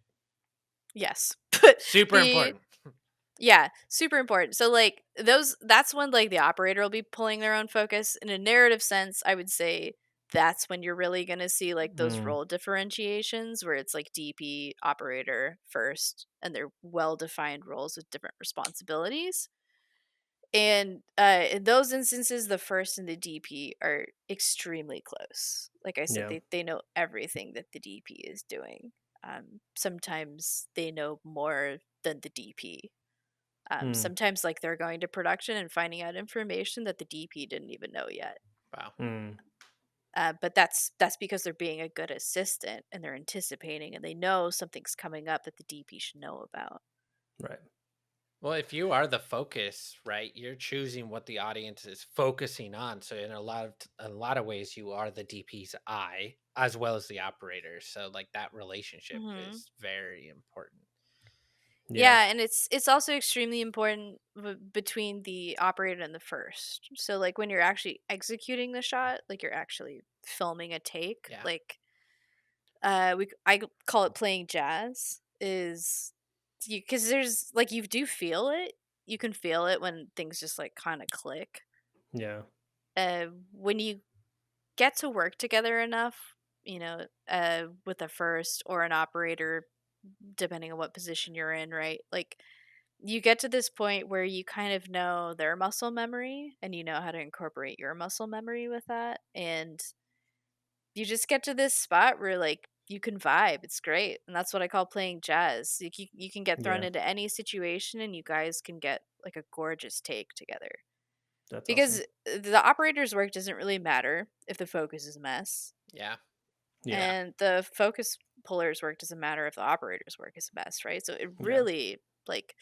Yes. super the important. Yeah, super important. So like that's when like the operator will be pulling their own focus. In a narrative sense, I would say that's when you're really going to see like those Mm, role differentiations where it's like DP operator first and they're well-defined roles with different responsibilities. And in those instances, the first and the DP are extremely close. Like I said, yeah. they know everything that the DP is doing. Sometimes they know more than the DP. Mm, Sometimes, like, they're going to production and finding out information that the DP didn't even know yet. Wow. mm, But that's because they're being a good assistant and they're anticipating and they know something's coming up that the DP should know about. right. Well, if you are the focus, right, you're choosing what the audience is focusing on. So in a lot of ways, you are the DP's eye as well as the operator. So like that relationship Hmm. is very important. Yeah. Yeah, and it's also extremely important between the operator and the first. So, like, when you're actually executing the shot, like you're actually filming a take, Yeah. like I call it playing jazz is you because there's like you do feel it. You can feel it when things just like kind of click. Yeah. When you get to work together enough, you know, with a first or an operator, depending on what position you're in, right? Like you get to this point where you kind of know their muscle memory and you know how to incorporate your muscle memory with that. And you just get to this spot where like you can vibe. It's great. And that's what I call playing jazz. You can get thrown Yeah. into any situation and you guys can get like a gorgeous take together. That's Because awesome. the operator's work doesn't really matter if the focus is a mess. Yeah. Yeah. And the focus puller's work doesn't matter if the operator's work is a mess, right? So it Yeah. really like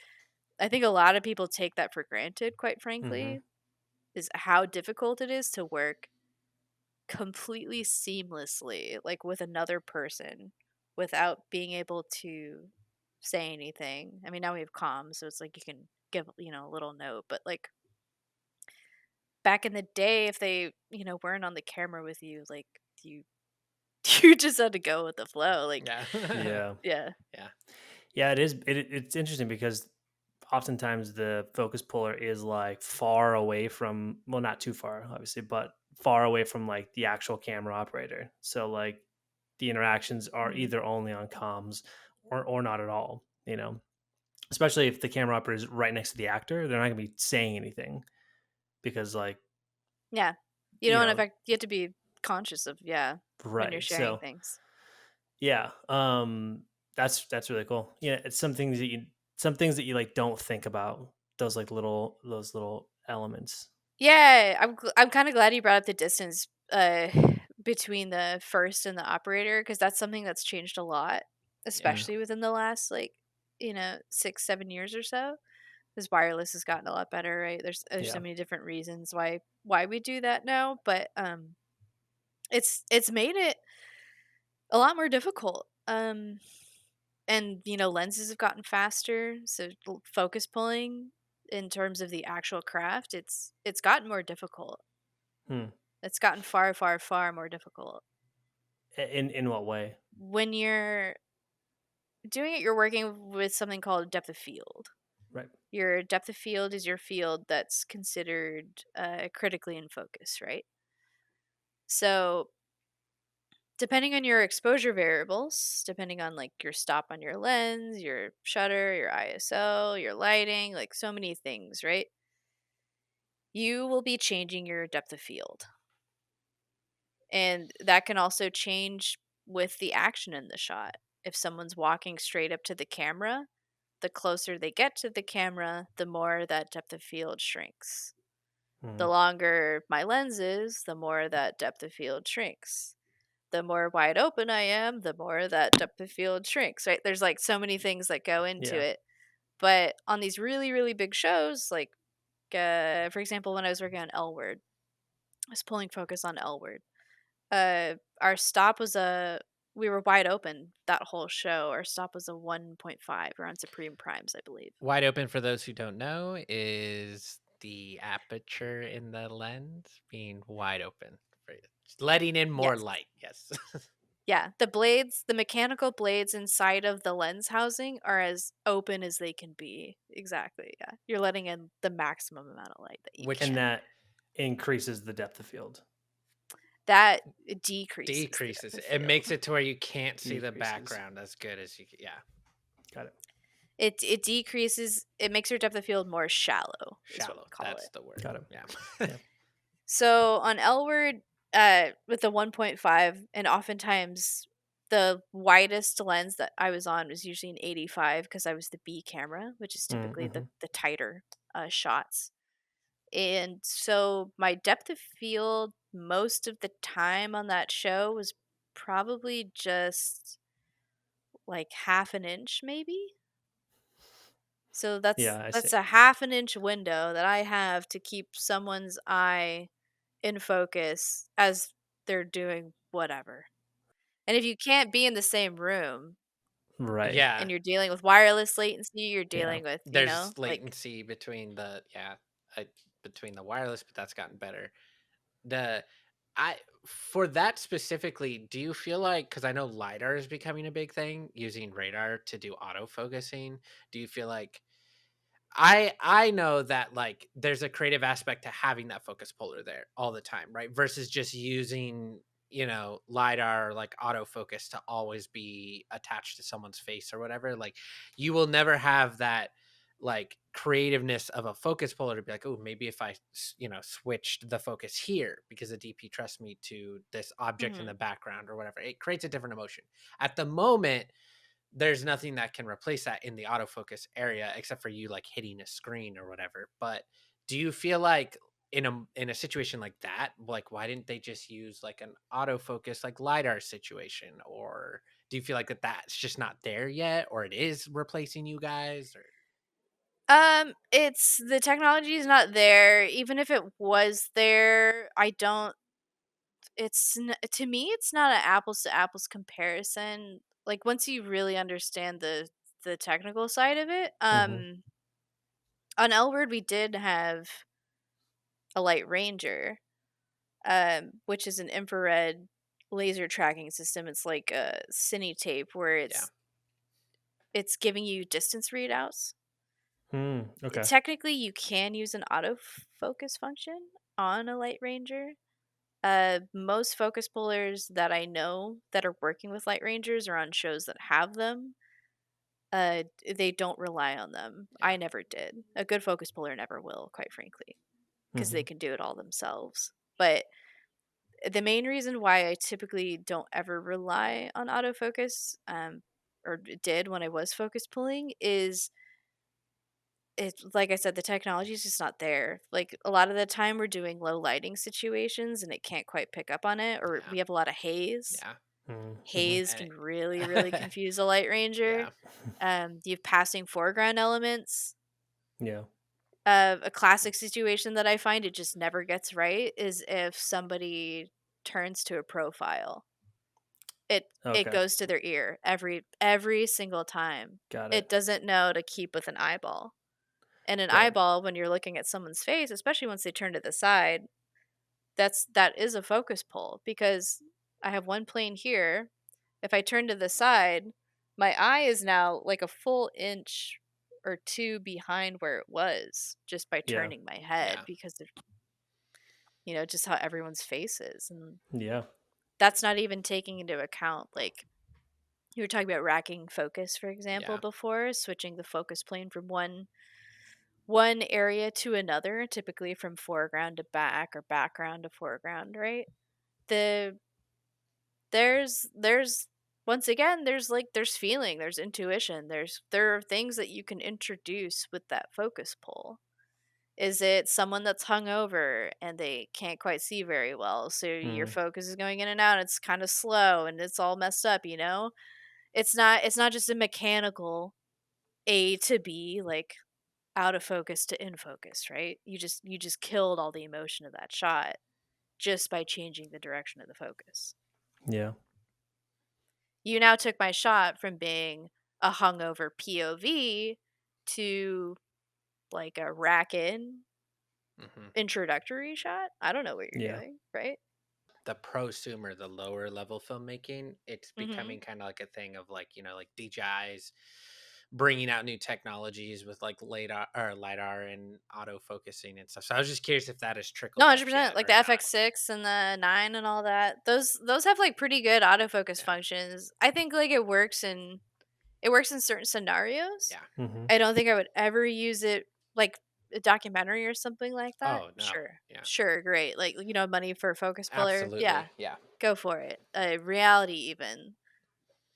I think a lot of people take that for granted, quite Mm-hmm. frankly, is how difficult it is to work completely seamlessly, like with another person without being able to say anything. I mean, now we have comms, so it's like you can give, a little note, but like back in the day, if they, weren't on the camera with you, like you, you just had to go with the flow. Like, Yeah. Yeah. yeah. Yeah. Yeah, it is. It's interesting because oftentimes the focus puller is like far away from, well, not too far, obviously, but far away from like the actual camera operator. So like the interactions are Mhm. either only on comms or not at all. Especially if the camera operator is right next to the actor, they're not gonna be saying anything because like Yeah. You you know, and in know fact, you have to be conscious of, yeah, when you're right. sharing So things. yeah, that's really cool. Yeah, it's some things that you like don't think about, those little elements. Yeah, I'm kind of glad you brought up the distance between the first and the operator because that's something that's changed a lot, Yeah. Mm, especially within the last like 6-7 years or so. Because wireless has gotten a lot better, right? There's so Yeah. many different reasons why we do that now, but it's made it a lot more difficult. And lenses have gotten faster, so focus pulling in terms of the actual craft, it's gotten more difficult. Hmm. It's gotten far, far, far more difficult. In what way? When you're doing it, you're working with something called depth of field. Right. Your depth of field is your field that's considered critically in focus, right? So, depending on your exposure variables, depending on like your stop on your lens, your shutter, your ISO, your lighting, like so many things, right? You will be changing your depth of field. And that can also change with the action in the shot. If someone's walking straight up to the camera, the closer they get to the camera, the more that depth of field shrinks. The Mhm. longer my lens is, the more that depth of field shrinks. The more wide open I am, the more that depth of field shrinks, right? There's like so many things that go into Yeah. it. But on these really, really big shows, like for example, when I was working on L Word, I was pulling focus on L Word. Our stop was we were wide open that whole show. Our stop was a 1.5. We're on Supreme Primes, I believe. Wide open, for those who don't know, is the aperture in the lens being wide open, just letting in more Yes. light. Yes. Yeah, the blades, the mechanical blades inside of the lens housing are as open as they can be. Exactly, yeah. You're letting in the maximum amount of light that you Which And can. that increases the depth of field. That decreases the decreases. depth of It field. makes it to where you can't see the Decreases. background as good as you. Yeah, Got it. It decreases, it makes your depth of field more shallow, is what we shallow. call That's it. the word. Got it. Yeah. Yeah. So on L Word, with the 1.5, and oftentimes the widest lens that I was on was usually an 85 because I was the B camera, which is typically Mm-hmm. the tighter shots. And so my depth of field most of the time on that show was probably just like half an inch, maybe. So Yeah, I see. that's a half an inch window that I have to keep someone's eye in focus as they're doing whatever. And if you can't be in the same room Right. Yeah. and you're dealing with wireless latency, you're Yeah. dealing with, There's like latency between the between the wireless, but that's gotten better. The I For that specifically, do you feel like, because I know lidar is becoming a big thing, using radar to do auto focusing? Do you feel like I know that like there's a creative aspect to having that focus puller there all the time, right? Versus just using, lidar or like autofocus to always be attached to someone's face or whatever. Like you will never have that like creativeness of a focus puller to be like, oh, maybe if I switched the focus here because the DP trusts me to this object in the mhm. background or whatever. It creates a different emotion. At the moment, there's nothing that can replace that in the autofocus area except for you like hitting a screen or whatever. But do you feel like in a situation like that, like why didn't they just use like an autofocus like lidar situation? Or do you feel like that's just not there yet, or it is replacing you guys? Or It's the technology is not there. Even if it was there, I don't to me it's not an apples to apples comparison. Like once you really understand the technical side of it, Mm-hmm. on Elward we did have a light ranger, which is an infrared laser tracking system. It's like a cine tape where yeah, it's giving you distance readouts. Okay. Technically, you can use an autofocus function on a light ranger. Most focus pullers that I know that are working with light rangers or on shows that have them, they don't rely on them. yeah, I never did. A good focus puller never will, quite frankly, because Mm-hmm. they can do it all themselves. But the main reason why I typically don't ever rely on autofocus, or did when I was focus pulling, is it's like I said, the technology is just not there. Like a lot of the time, we're doing low lighting situations and it can't quite pick up on it, or yeah, we have a lot of haze. yeah, Mm-hmm. Haze and can really, really confuse a light ranger. yeah, You have passing foreground elements. Yeah. A classic situation that I find it just never gets right is if somebody turns to a profile. It Okay. goes to their ear every single time. Got It it. doesn't know to keep with an eyeball. And an Right. eyeball, when you're looking at someone's face, especially once they turn to the side, that is a focus pull because I have one plane here. If I turn to the side, my eye is now like a full inch or two behind where it was just by Yeah. turning my head Yeah. because of just how everyone's face is. And Yeah. that's not even taking into account like you were talking about racking focus, for example, Yeah. before, switching the focus plane from one area to another, typically from foreground to back or background to foreground, right? The there's once again there's feeling, there's intuition, there are things that you can introduce with that focus pull. Is it someone that's hungover and they can't quite see very well, so your Mm. focus is going in and out, it's kind of slow and it's all messed up, you know? It's not just a mechanical A to B, like out of focus to in focus, right? You just killed all the emotion of that shot just by changing the direction of the focus. Yeah. You now took my shot from being a hungover POV to like a rack in Hmm. introductory shot. I don't know what you're Yeah. doing, right? The prosumer, the lower level filmmaking, it's Mhm. becoming kind of like a thing of like, like DJI's bringing out new technologies with like lidar and auto focusing and stuff. So I was just curious if that has No, trickled up 100%. yet Like or the not. FX6 and the 9 and all that. Those have like pretty good autofocus Yeah. functions. I think like it works in certain scenarios. Yeah. Mm-hmm. I don't think I would ever use it like a documentary or something like that. Oh no. Sure. Yeah. Sure, great. Like money for a focus puller. Yeah, Absolutely. Yeah. go for it. Reality even.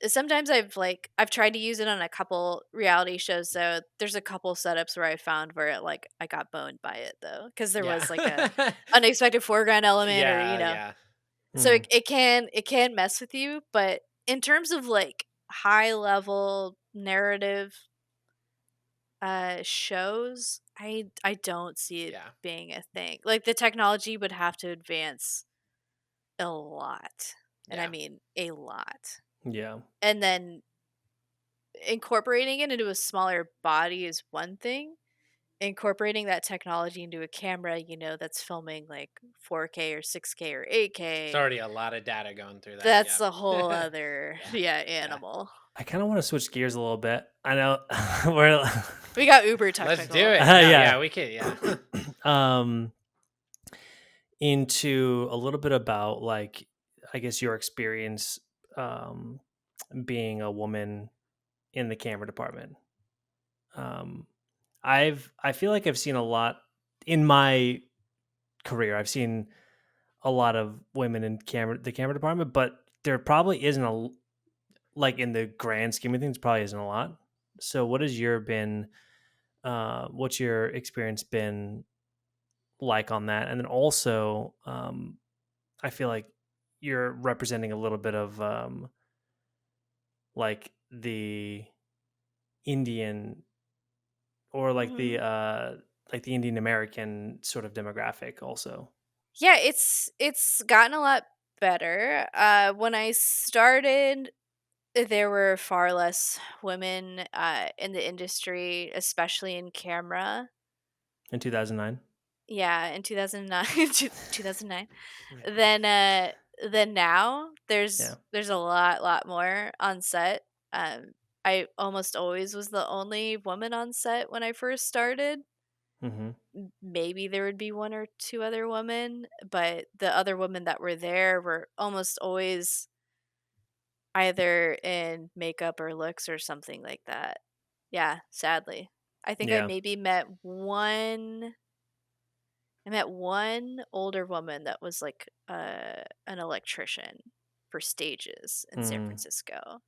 Sometimes I've tried to use it on a couple reality shows though. There's a couple setups where I found where I got boned by it though cuz there Yeah. was like a unexpected foreground element or Yeah. Yeah. so Mm. it can mess with you, but in terms of like high level narrative shows, I don't see it Yeah. being a thing. Like the technology would have to advance a lot. And I Yeah. mean a lot. Yeah. And then incorporating it into a smaller body is one thing. Incorporating that technology into a camera, that's filming like 4K or 6K or It's 8K, already a lot of data going through that. that's Yeah. a whole other Yeah. Yeah. animal. I kind of want to switch gears a little bit. I know we're We got uber Let's do technical. it. No, yeah. yeah, we could. Yeah. um into a little bit about like I guess your experience um being a woman in the camera department. Um I feel like I've seen a lot in my career. I've seen a lot of women in the camera department, but there probably isn't like in the grand scheme of things, probably isn't a lot. So what has your been what's your experience been like on that? And then also I feel like you're representing a little bit of like the Indian or Mhm. like the Indian American sort of demographic also. Yeah, it's gotten a lot better. When I started, there were far less women in the industry, especially in camera. In 2009. Yeah, in 2009, 2009. Yeah. Then now Yeah. there's a lot more on set. Um, I almost always was the only woman on set when I first started. Mhm. Maybe there would be one or two other women, but the other women that were there were almost always either in makeup or looks or something like that. Yeah, sadly. I think Yeah. I met one older woman that was like an electrician for stages in San Mm. Francisco.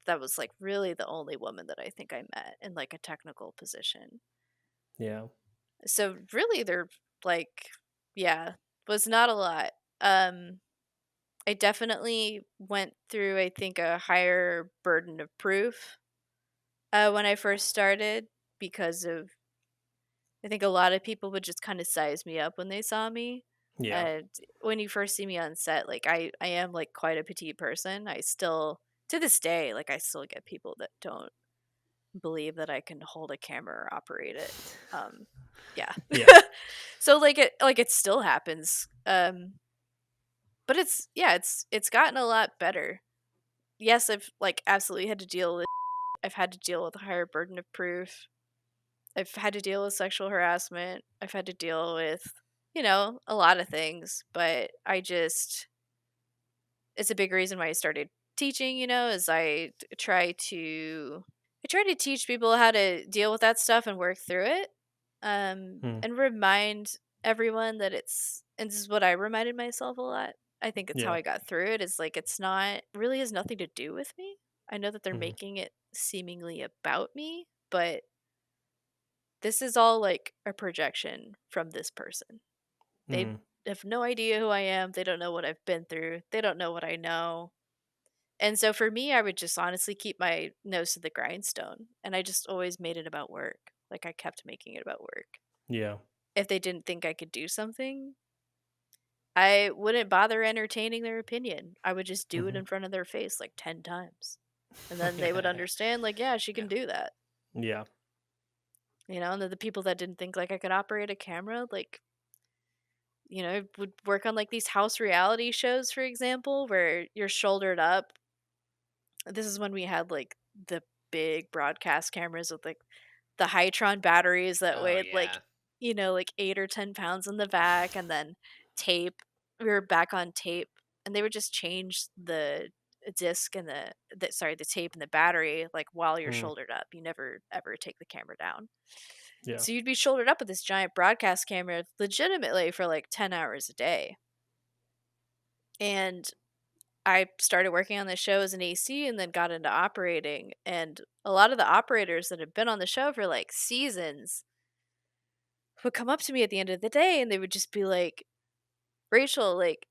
That was like really the only woman that I think I met in like a technical position. Yeah. So really they're like yeah, was not a lot. Um I definitely went through I think a higher burden of proof when I first started because of I think a lot of people would just kind of size me up when they saw me. Yeah. And when you first see me on set, like I am like quite a petite person. I still to this day, like I still get people that don't believe that I can hold a camera or operate it. Yeah. Yeah. So like it still happens. But it's gotten a lot better. Yes, I've like absolutely had to deal with I've had to deal with a higher burden of proof. I've had to deal with sexual harassment. I've had to deal with, a lot of things, but it's a big reason why I started teaching, is I try to teach people how to deal with that stuff and work through it. Mm. And remind everyone that and this is what I reminded myself a lot. I think it's how Yeah. I got through it is like it's not really has nothing to do with me. I know that they're Mhm. making it seemingly about me, but this is all like a projection from this person. They Mm. have no idea who I am. They don't know what I've been through. They don't know what I know. And so for me, I would just honestly keep my nose to the grindstone. And I just always made it about work. Like I kept making it about work. Yeah. If they didn't think I could do something, I wouldn't bother entertaining their opinion. I would just do it Mhm. in front of their face like 10 times. And then they would understand, like, yeah, she Yeah. can do that. Yeah. And the people that didn't think like I could operate a camera, like, would work on like these house reality shows, for example, where you're shouldered up. This is when we had like the big broadcast cameras with like the Hytron batteries that Oh weighed like, yeah. like 8 or 10 pounds in the back, and then tape. We were back on tape, and they would just change the disc and the tape and the battery like while you're Mm. shouldered up. You never ever take the camera down. Yeah. So you'd be shouldered up with this giant broadcast camera legitimately for like 10 hours a day. And I started working on the show as an AC and then got into operating. And a lot of the operators that have been on the show for like seasons would come up to me at the end of the day and they would just be like, Rachel, like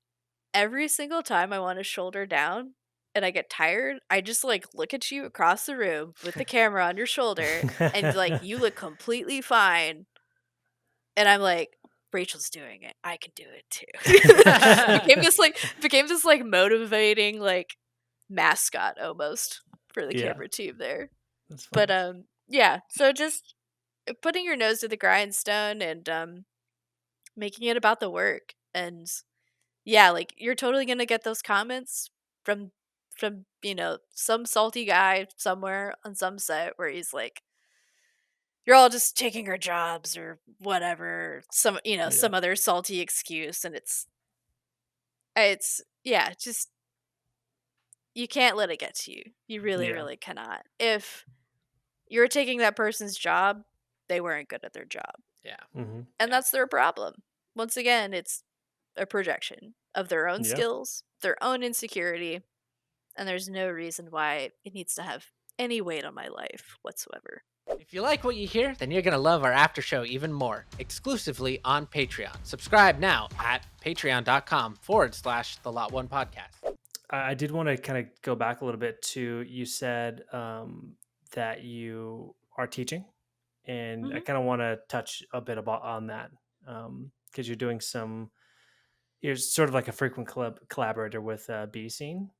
every single time I want to shoulder down and I get tired, I just like look at you across the room with the camera on your shoulder and like you look completely fine. And I'm like, Rachel's doing it. I can do it too. became this like motivating like mascot almost for the Yeah. camera team there. That's But funny. yeah, so just putting your nose to the grindstone and making it about the work. And yeah, like you're totally going to get those comments from some salty guy somewhere on some set where he's like, you're all just taking our jobs or whatever, Yeah. some other salty excuse. And it's yeah, just you can't let it get to you. You really Yeah. really cannot. If you're taking that person's job, they weren't good at their job, Yeah. Mhm. and Yeah. that's their problem. Once again, it's a projection of their own Yeah. skills, their own insecurity, and there's no reason why it needs to have any weight on my life whatsoever. If you like what you hear, then you're going to love our after show even more, exclusively on Patreon. Subscribe now at patreon.com/the Lot1 Podcast. I did want to kind of go back a little bit to you said that you are teaching, and I Hmm. kind of want to touch a bit about on that because you're doing some. You're sort of like a frequent collaborator with B Scene,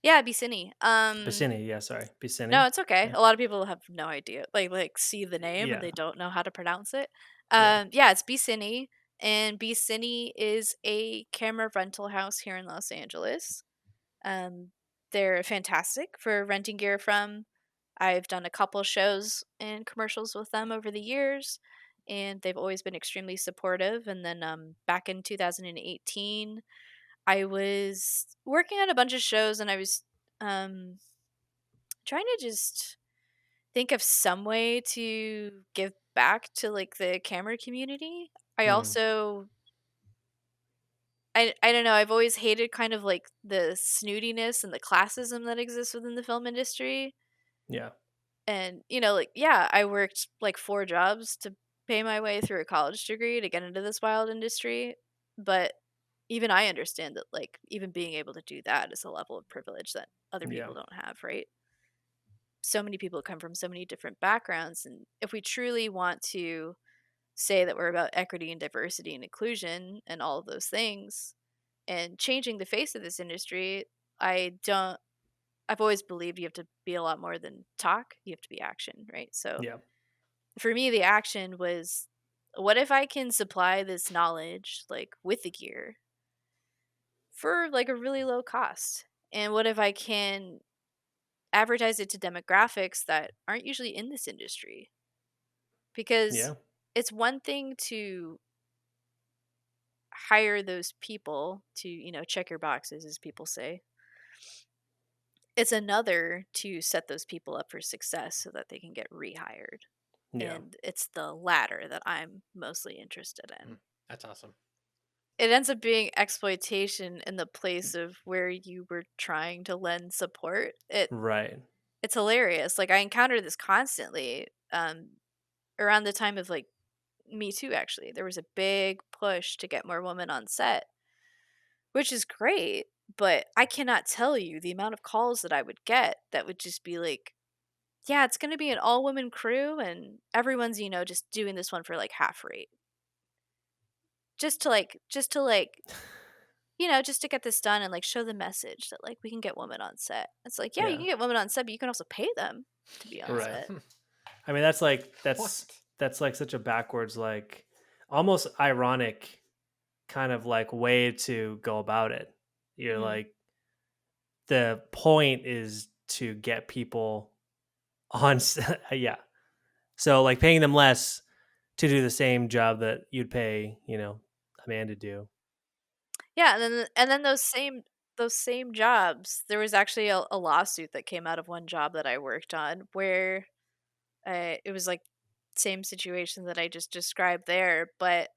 Yeah, Bicini. Bicini. Yeah, sorry, No, Bicini. it's okay. Yeah, A lot of people have no idea. Like see the name and yeah, they don't know how to pronounce it. yeah. Yeah, it's Bicini, and Bicini is a camera rental house here in Los Angeles. Um, they're fantastic for renting gear from. I've done a couple shows and commercials with them over the years, and they've always been extremely supportive. And then back in 2018, I was working on a bunch of shows, and I was um, trying to just think of some way to give back to like the camera community. I Mm, also I don't know, I've always hated kind of like the snootiness and the classism that exists within the film industry. yeah, And like yeah, I worked like 4 jobs to pay my way through a college degree to get into this wild industry, but even I understand that like even being able to do that is a level of privilege that other yeah, people don't have, right? So many people come from so many different backgrounds, and if we truly want to say that we're about equity and diversity and inclusion and all of those things and changing the face of this industry, I don't I've always believed you have to be a lot more than talk, you have to be action, right? So Yeah. for me the action was, what if I can supply this knowledge like with the gear for like a really low cost? And what if I can advertise it to demographics that aren't usually in this industry? Because Yeah. it's one thing to hire those people to, check your boxes, as people say. It's another to set those people up for success so that they can get rehired. Yeah. And it's the latter that I'm mostly interested in. That's awesome. It ends up being exploitation in the place of where you were trying to lend support. Right. It's hilarious. Like I encounter this constantly. Around the time of like Me Too, actually, there was a big push to get more women on set, which is great. But I cannot tell you the amount of calls that I would get that would just be like, yeah, it's going to be an all women crew, and everyone's, just doing this one for like half rate. Just to get this done and like show the message that like we can get women on set. It's like, yeah, you Yeah. can get women on set, but you can also pay them to be on Right. set. I mean, that's like What? that's like such a backwards, like almost ironic kind of like way to go about it. You're Mhm. like, the point is to get people on yeah. So like paying them less to do the same job that you'd pay, a man to do. Yeah, and then those same jobs, there was actually a lawsuit that came out of one job that I worked on where it was like same situation that I just described there, but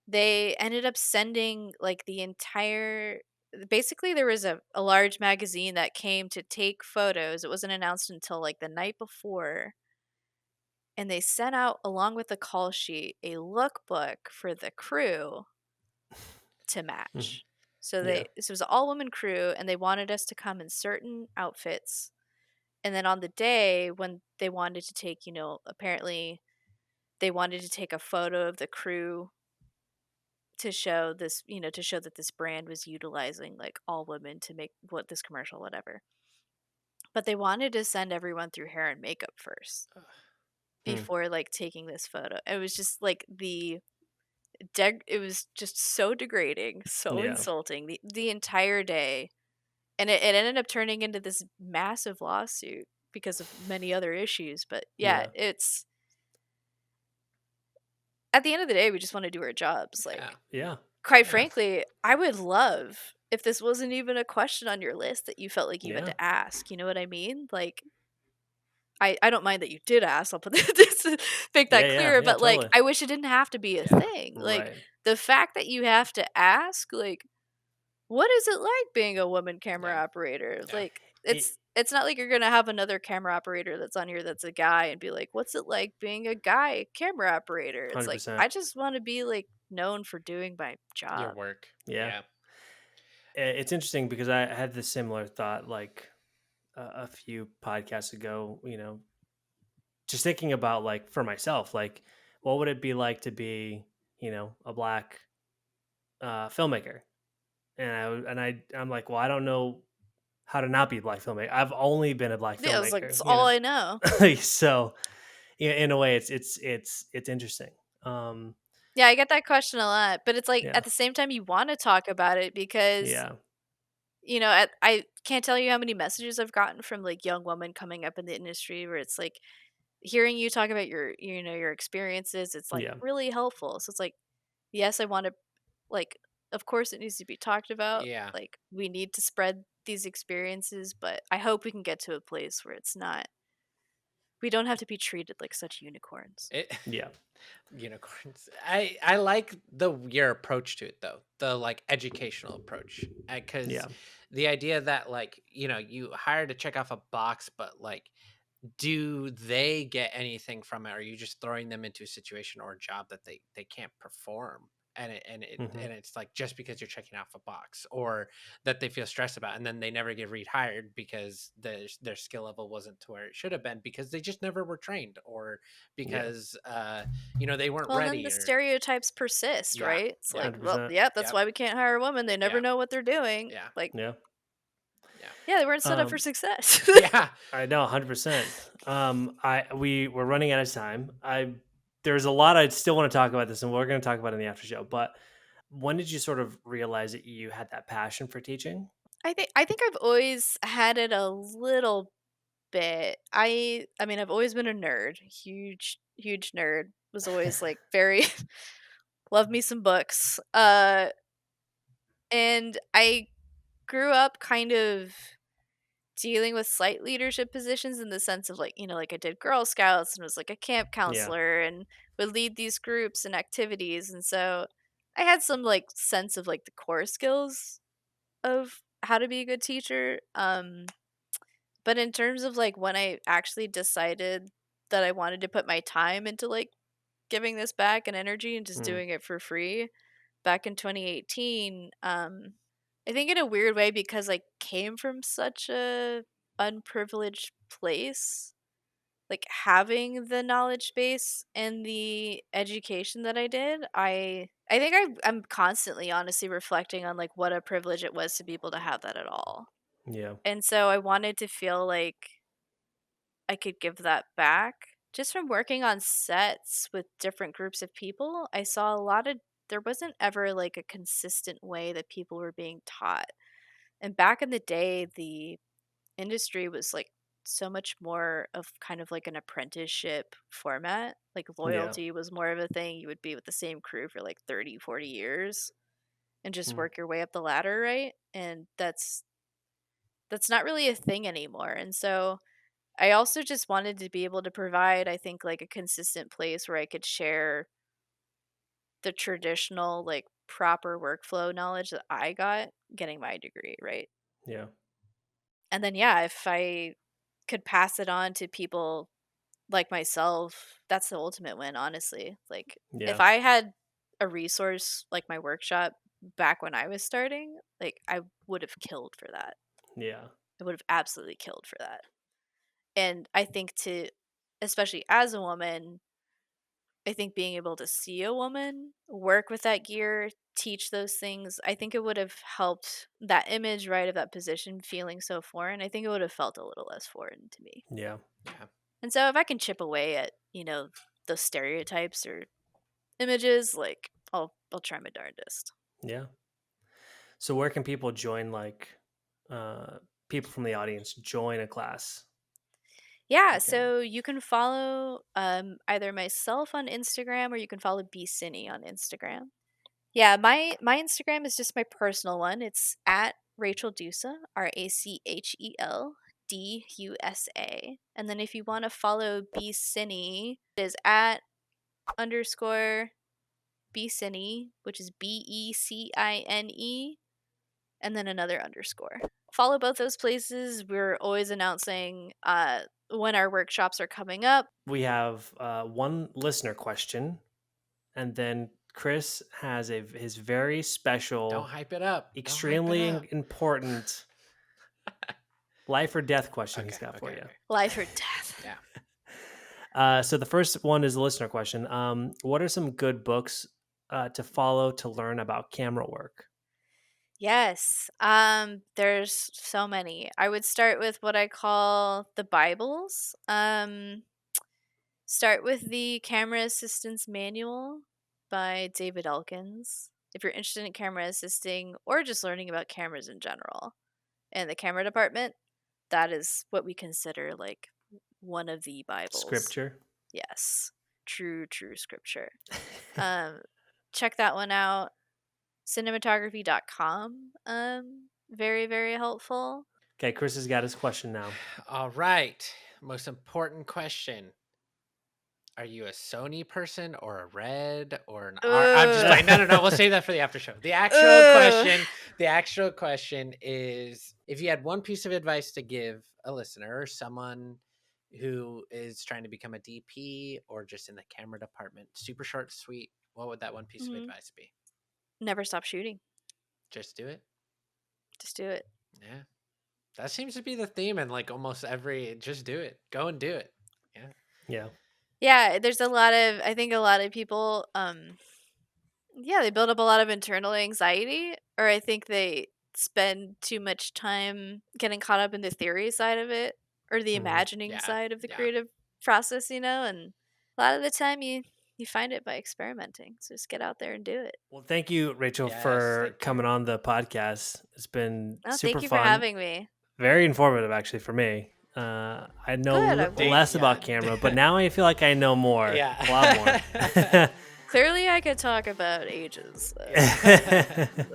they ended up sending like the entire, basically there was a large magazine that came to take photos. It wasn't announced until like the night before, and they sent out along with the call sheet a lookbook for the crew to Mhm. match. So Yeah. this was an all woman crew, and they wanted us to come in certain outfits. And then on the day when they wanted to take, apparently they wanted to take a photo of the crew to show this, to show that this brand was utilizing like all women to make what this commercial, whatever. But they wanted to send everyone through hair and makeup first Hmm. before like taking this photo. It was just like it was just so degrading, so Yeah. insulting the entire day. And it ended up turning into this massive lawsuit because of many other issues. But yeah, Yeah. it's at the end of the day, we just want to do our jobs. Yeah. Like, Yeah. quite Yeah. frankly, I would love if this wasn't even a question on your list that you felt like you had Yeah. to ask. You know what I mean? Like, I don't mind that you did ask. I'll put this make Yeah. that Yeah. clear. Yeah. But like, Totally. I wish it didn't have to be a Yeah. thing. Like Right. the fact that you have to ask, like, what is it like being a woman camera Yeah. operator? Yeah. Like, It, it's not like you're gonna have another camera operator that's on here that's a guy and be like, what's it like being a guy camera operator? It's like, 100%. I just want to be like known for doing my Your job. work. Yeah. Yeah. It's interesting because I had this similar thought like a few podcasts ago, just thinking about like for myself, like what would it be like to be, a black filmmaker? I'm like, well, I don't know how to not be a black filmmaker. I've only been a black Yeah, I was like, filmmaker, it's all I know. so in a way, it's interesting. Um, Yeah, I get that question a lot, but it's like yeah, at the same time you want to talk about it because yeah, I can't tell you how many messages I've gotten from like young women coming up in the industry where it's like hearing you talk about your experiences, it's like yeah, really helpful. So it's like, yes, I want to, like, of course it needs to be talked about. Yeah. Like we need to spread these experiences, but I hope we can get to a place where it's not, we don't have to be treated like such unicorns. It yeah, unicorns. I like your approach to it though. The like educational approach. Cuz yeah, the idea that like, you hire to check off a box, but like do they get anything from it? Or are you just throwing them into a situation or a job that they can't perform? and it's like just because you're checking off a box, or that they feel stressed about, and then they never get rehired because their skill level wasn't to where it should have been because they just never were trained, or because they weren't Well, ready. then the Or stereotypes persist, yeah, right? It's yeah, like, well, 100%. yeah, that's yep, why we can't hire a woman. They never yeah, know what they're doing. yeah, Like, Yeah. yeah, yeah, they weren't set up for Um, success. yeah. I know, 100%. We're running out of time. There's a lot I still want to talk about this, and we're going to talk about it in the after show. But when did you sort of realize that you had that passion for teaching? I think I've always had it a little bit. I mean, I've always been a nerd, huge nerd. Was always like very love me some books. And I grew up kind of dealing with slight leadership positions in the sense of like, like I did Girl Scouts and was like a camp Yeah. counselor and would lead these groups and activities. And so I had some like sense of like the core skills of how to be a good teacher. But in terms of like when I actually decided that I wanted to put my time into like giving this back and energy and just Mm, doing it for free back in 2018, I think in a weird way because I came from such a unprivileged place, like having the knowledge base and the education that I did, I think I'm constantly honestly reflecting on like what a privilege it was to be able to have that at all. yeah. And so I wanted to feel like I could give that back. Just from working on sets with different groups of people, I saw a lot of there wasn't ever like a consistent way that people were being taught. And back in the day, the industry was like so much more of kind of like an apprenticeship format. Like Yeah. loyalty was more of a thing. You would be with the same crew for like 30, 40 years and just Mm, work your way up the ladder, right? And that's not really a thing anymore. And so I also just wanted to be able to provide, I think, like a consistent place where I could share the traditional, like proper workflow knowledge that I got getting my degree, right? yeah. And then, yeah, if I could pass it on to people like myself, that's the ultimate win, honestly. Like, if Yeah. I had a resource like my workshop back when I was starting, like, I would have killed for that. Yeah. I would have absolutely killed for that. And I think especially as a woman, I think being able to see a woman work with that gear, teach those things, I think it would have helped that image, right, of that position feeling so foreign. I think it would have felt a little less foreign to me. Yeah. Yeah. And so if I can chip away at, those stereotypes or images, like I'll try my darndest. Yeah. So where can people join, like, people from the audience join a class? Yeah, Okay. so you can follow either myself on Instagram or you can follow B Cine on Instagram. Yeah, my Instagram is just my personal one. It's at Rachel Dusa, RachelDusa. And then if you want to follow B Cine, it is at underscore B Cine, which is BECINE, and then another underscore. Follow both those places. We're always announcing when our workshops are coming up. We have one listener question, and then Chris has his very Don't special, hype it up. Don't hype it extremely up. important life or death question he's Okay. got for Okay. you. Okay. Life or death. Yeah. So the first one is a listener question. What are some good books to follow to learn about camera work? Yes. There's so many. I would start with what I call the Bibles. Start with the Camera Assistance Manual by David Elkins. If you're interested in camera assisting or just learning about cameras in general. And the camera department, that is what we consider like one of the Bibles. Scripture. Yes. True scripture. Um check that one out. Cinematography.com. Very, very helpful. Okay, Chris has got his question now. All right. Most important question. Are you a Sony person or a Red or an R? I'm just Ugh. playing. No. We'll save that for the after show. The Ugh. actual question is, if you had one piece of advice to give a listener or someone who is trying to become a DP or just in the camera department, super short, sweet, what would that one piece of Mhm. advice be? never stop shooting. Just do it. Just do it. Yeah. That seems to be the theme in like almost every, just do it. Go and do it. Yeah. Yeah. Yeah, there's I think a lot of people, yeah, they build up a lot of internal anxiety, or I think they spend too much time getting caught up in the theory side of it, or the imagining Yeah. side of the Yeah. creative process, and a lot of the time you find it by experimenting. So just get out there and do it. Well, thank you, Rachel, Yes, for thank coming you. on the podcast. It's been Oh, super thank you for fun. having me. Very informative, actually, for me. I know Good, I'm glad. less about camera, but now I feel like I know more. Yeah. A lot more. Clearly, I could talk about ages.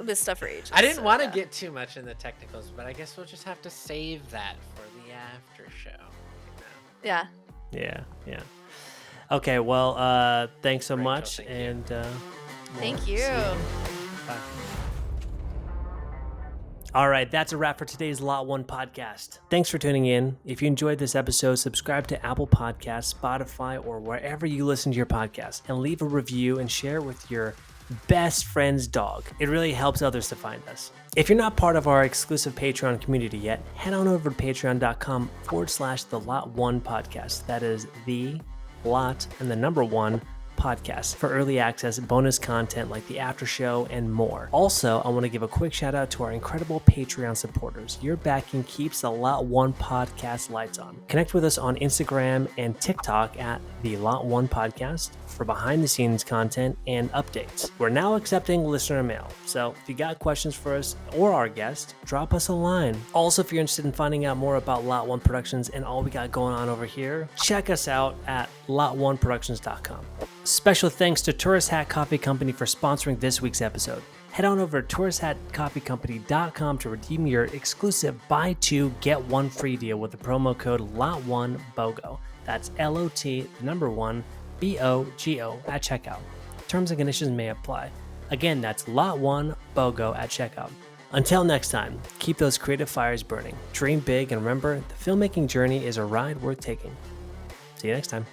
This stuff for ages. I didn't so, want to yeah. get too much in the technicals, but I guess we'll just have to save that for the after show. Yeah. Yeah. Okay, well, thanks so Rachel, much. thank you. And Thank we'll you. see Bye. All right, that's a wrap for today's Lot1 podcast. Thanks for tuning in. If you enjoyed this episode, subscribe to Apple Podcasts, Spotify, or wherever you listen to your podcast, and leave a review and share it with your best friend's dog. It really helps others to find us. If you're not part of our exclusive Patreon community yet, head on over to patreon.com/the Lot1 podcast. That is the Lot and the number 1 podcast for early access, bonus content like the after show, and more. Also, I want to give a quick shout out to our incredible Patreon supporters. Your backing keeps the Lot1 podcast lights on. Connect with us on Instagram and TikTok at the Lot1 podcast for behind the scenes content and updates. We're now accepting listener mail, so if you got questions for us or our guest, drop us a line. Also, if you're interested in finding out more about Lot1 Productions and all we got going on over here, check us out at lot1productions.com. Special thanks to Tourist Hat Coffee Company for sponsoring this week's episode. Head on over to touristhatcoffeecompany.com to redeem your exclusive buy 2 get 1 free deal with the promo code LOT1BOGO. That's LOT, the number 1, BOGO at checkout. Terms and conditions may apply. Again, that's LOT1BOGO at checkout. Until next time, keep those creative fires burning. Dream big, and remember, the filmmaking journey is a ride worth taking. See you next time.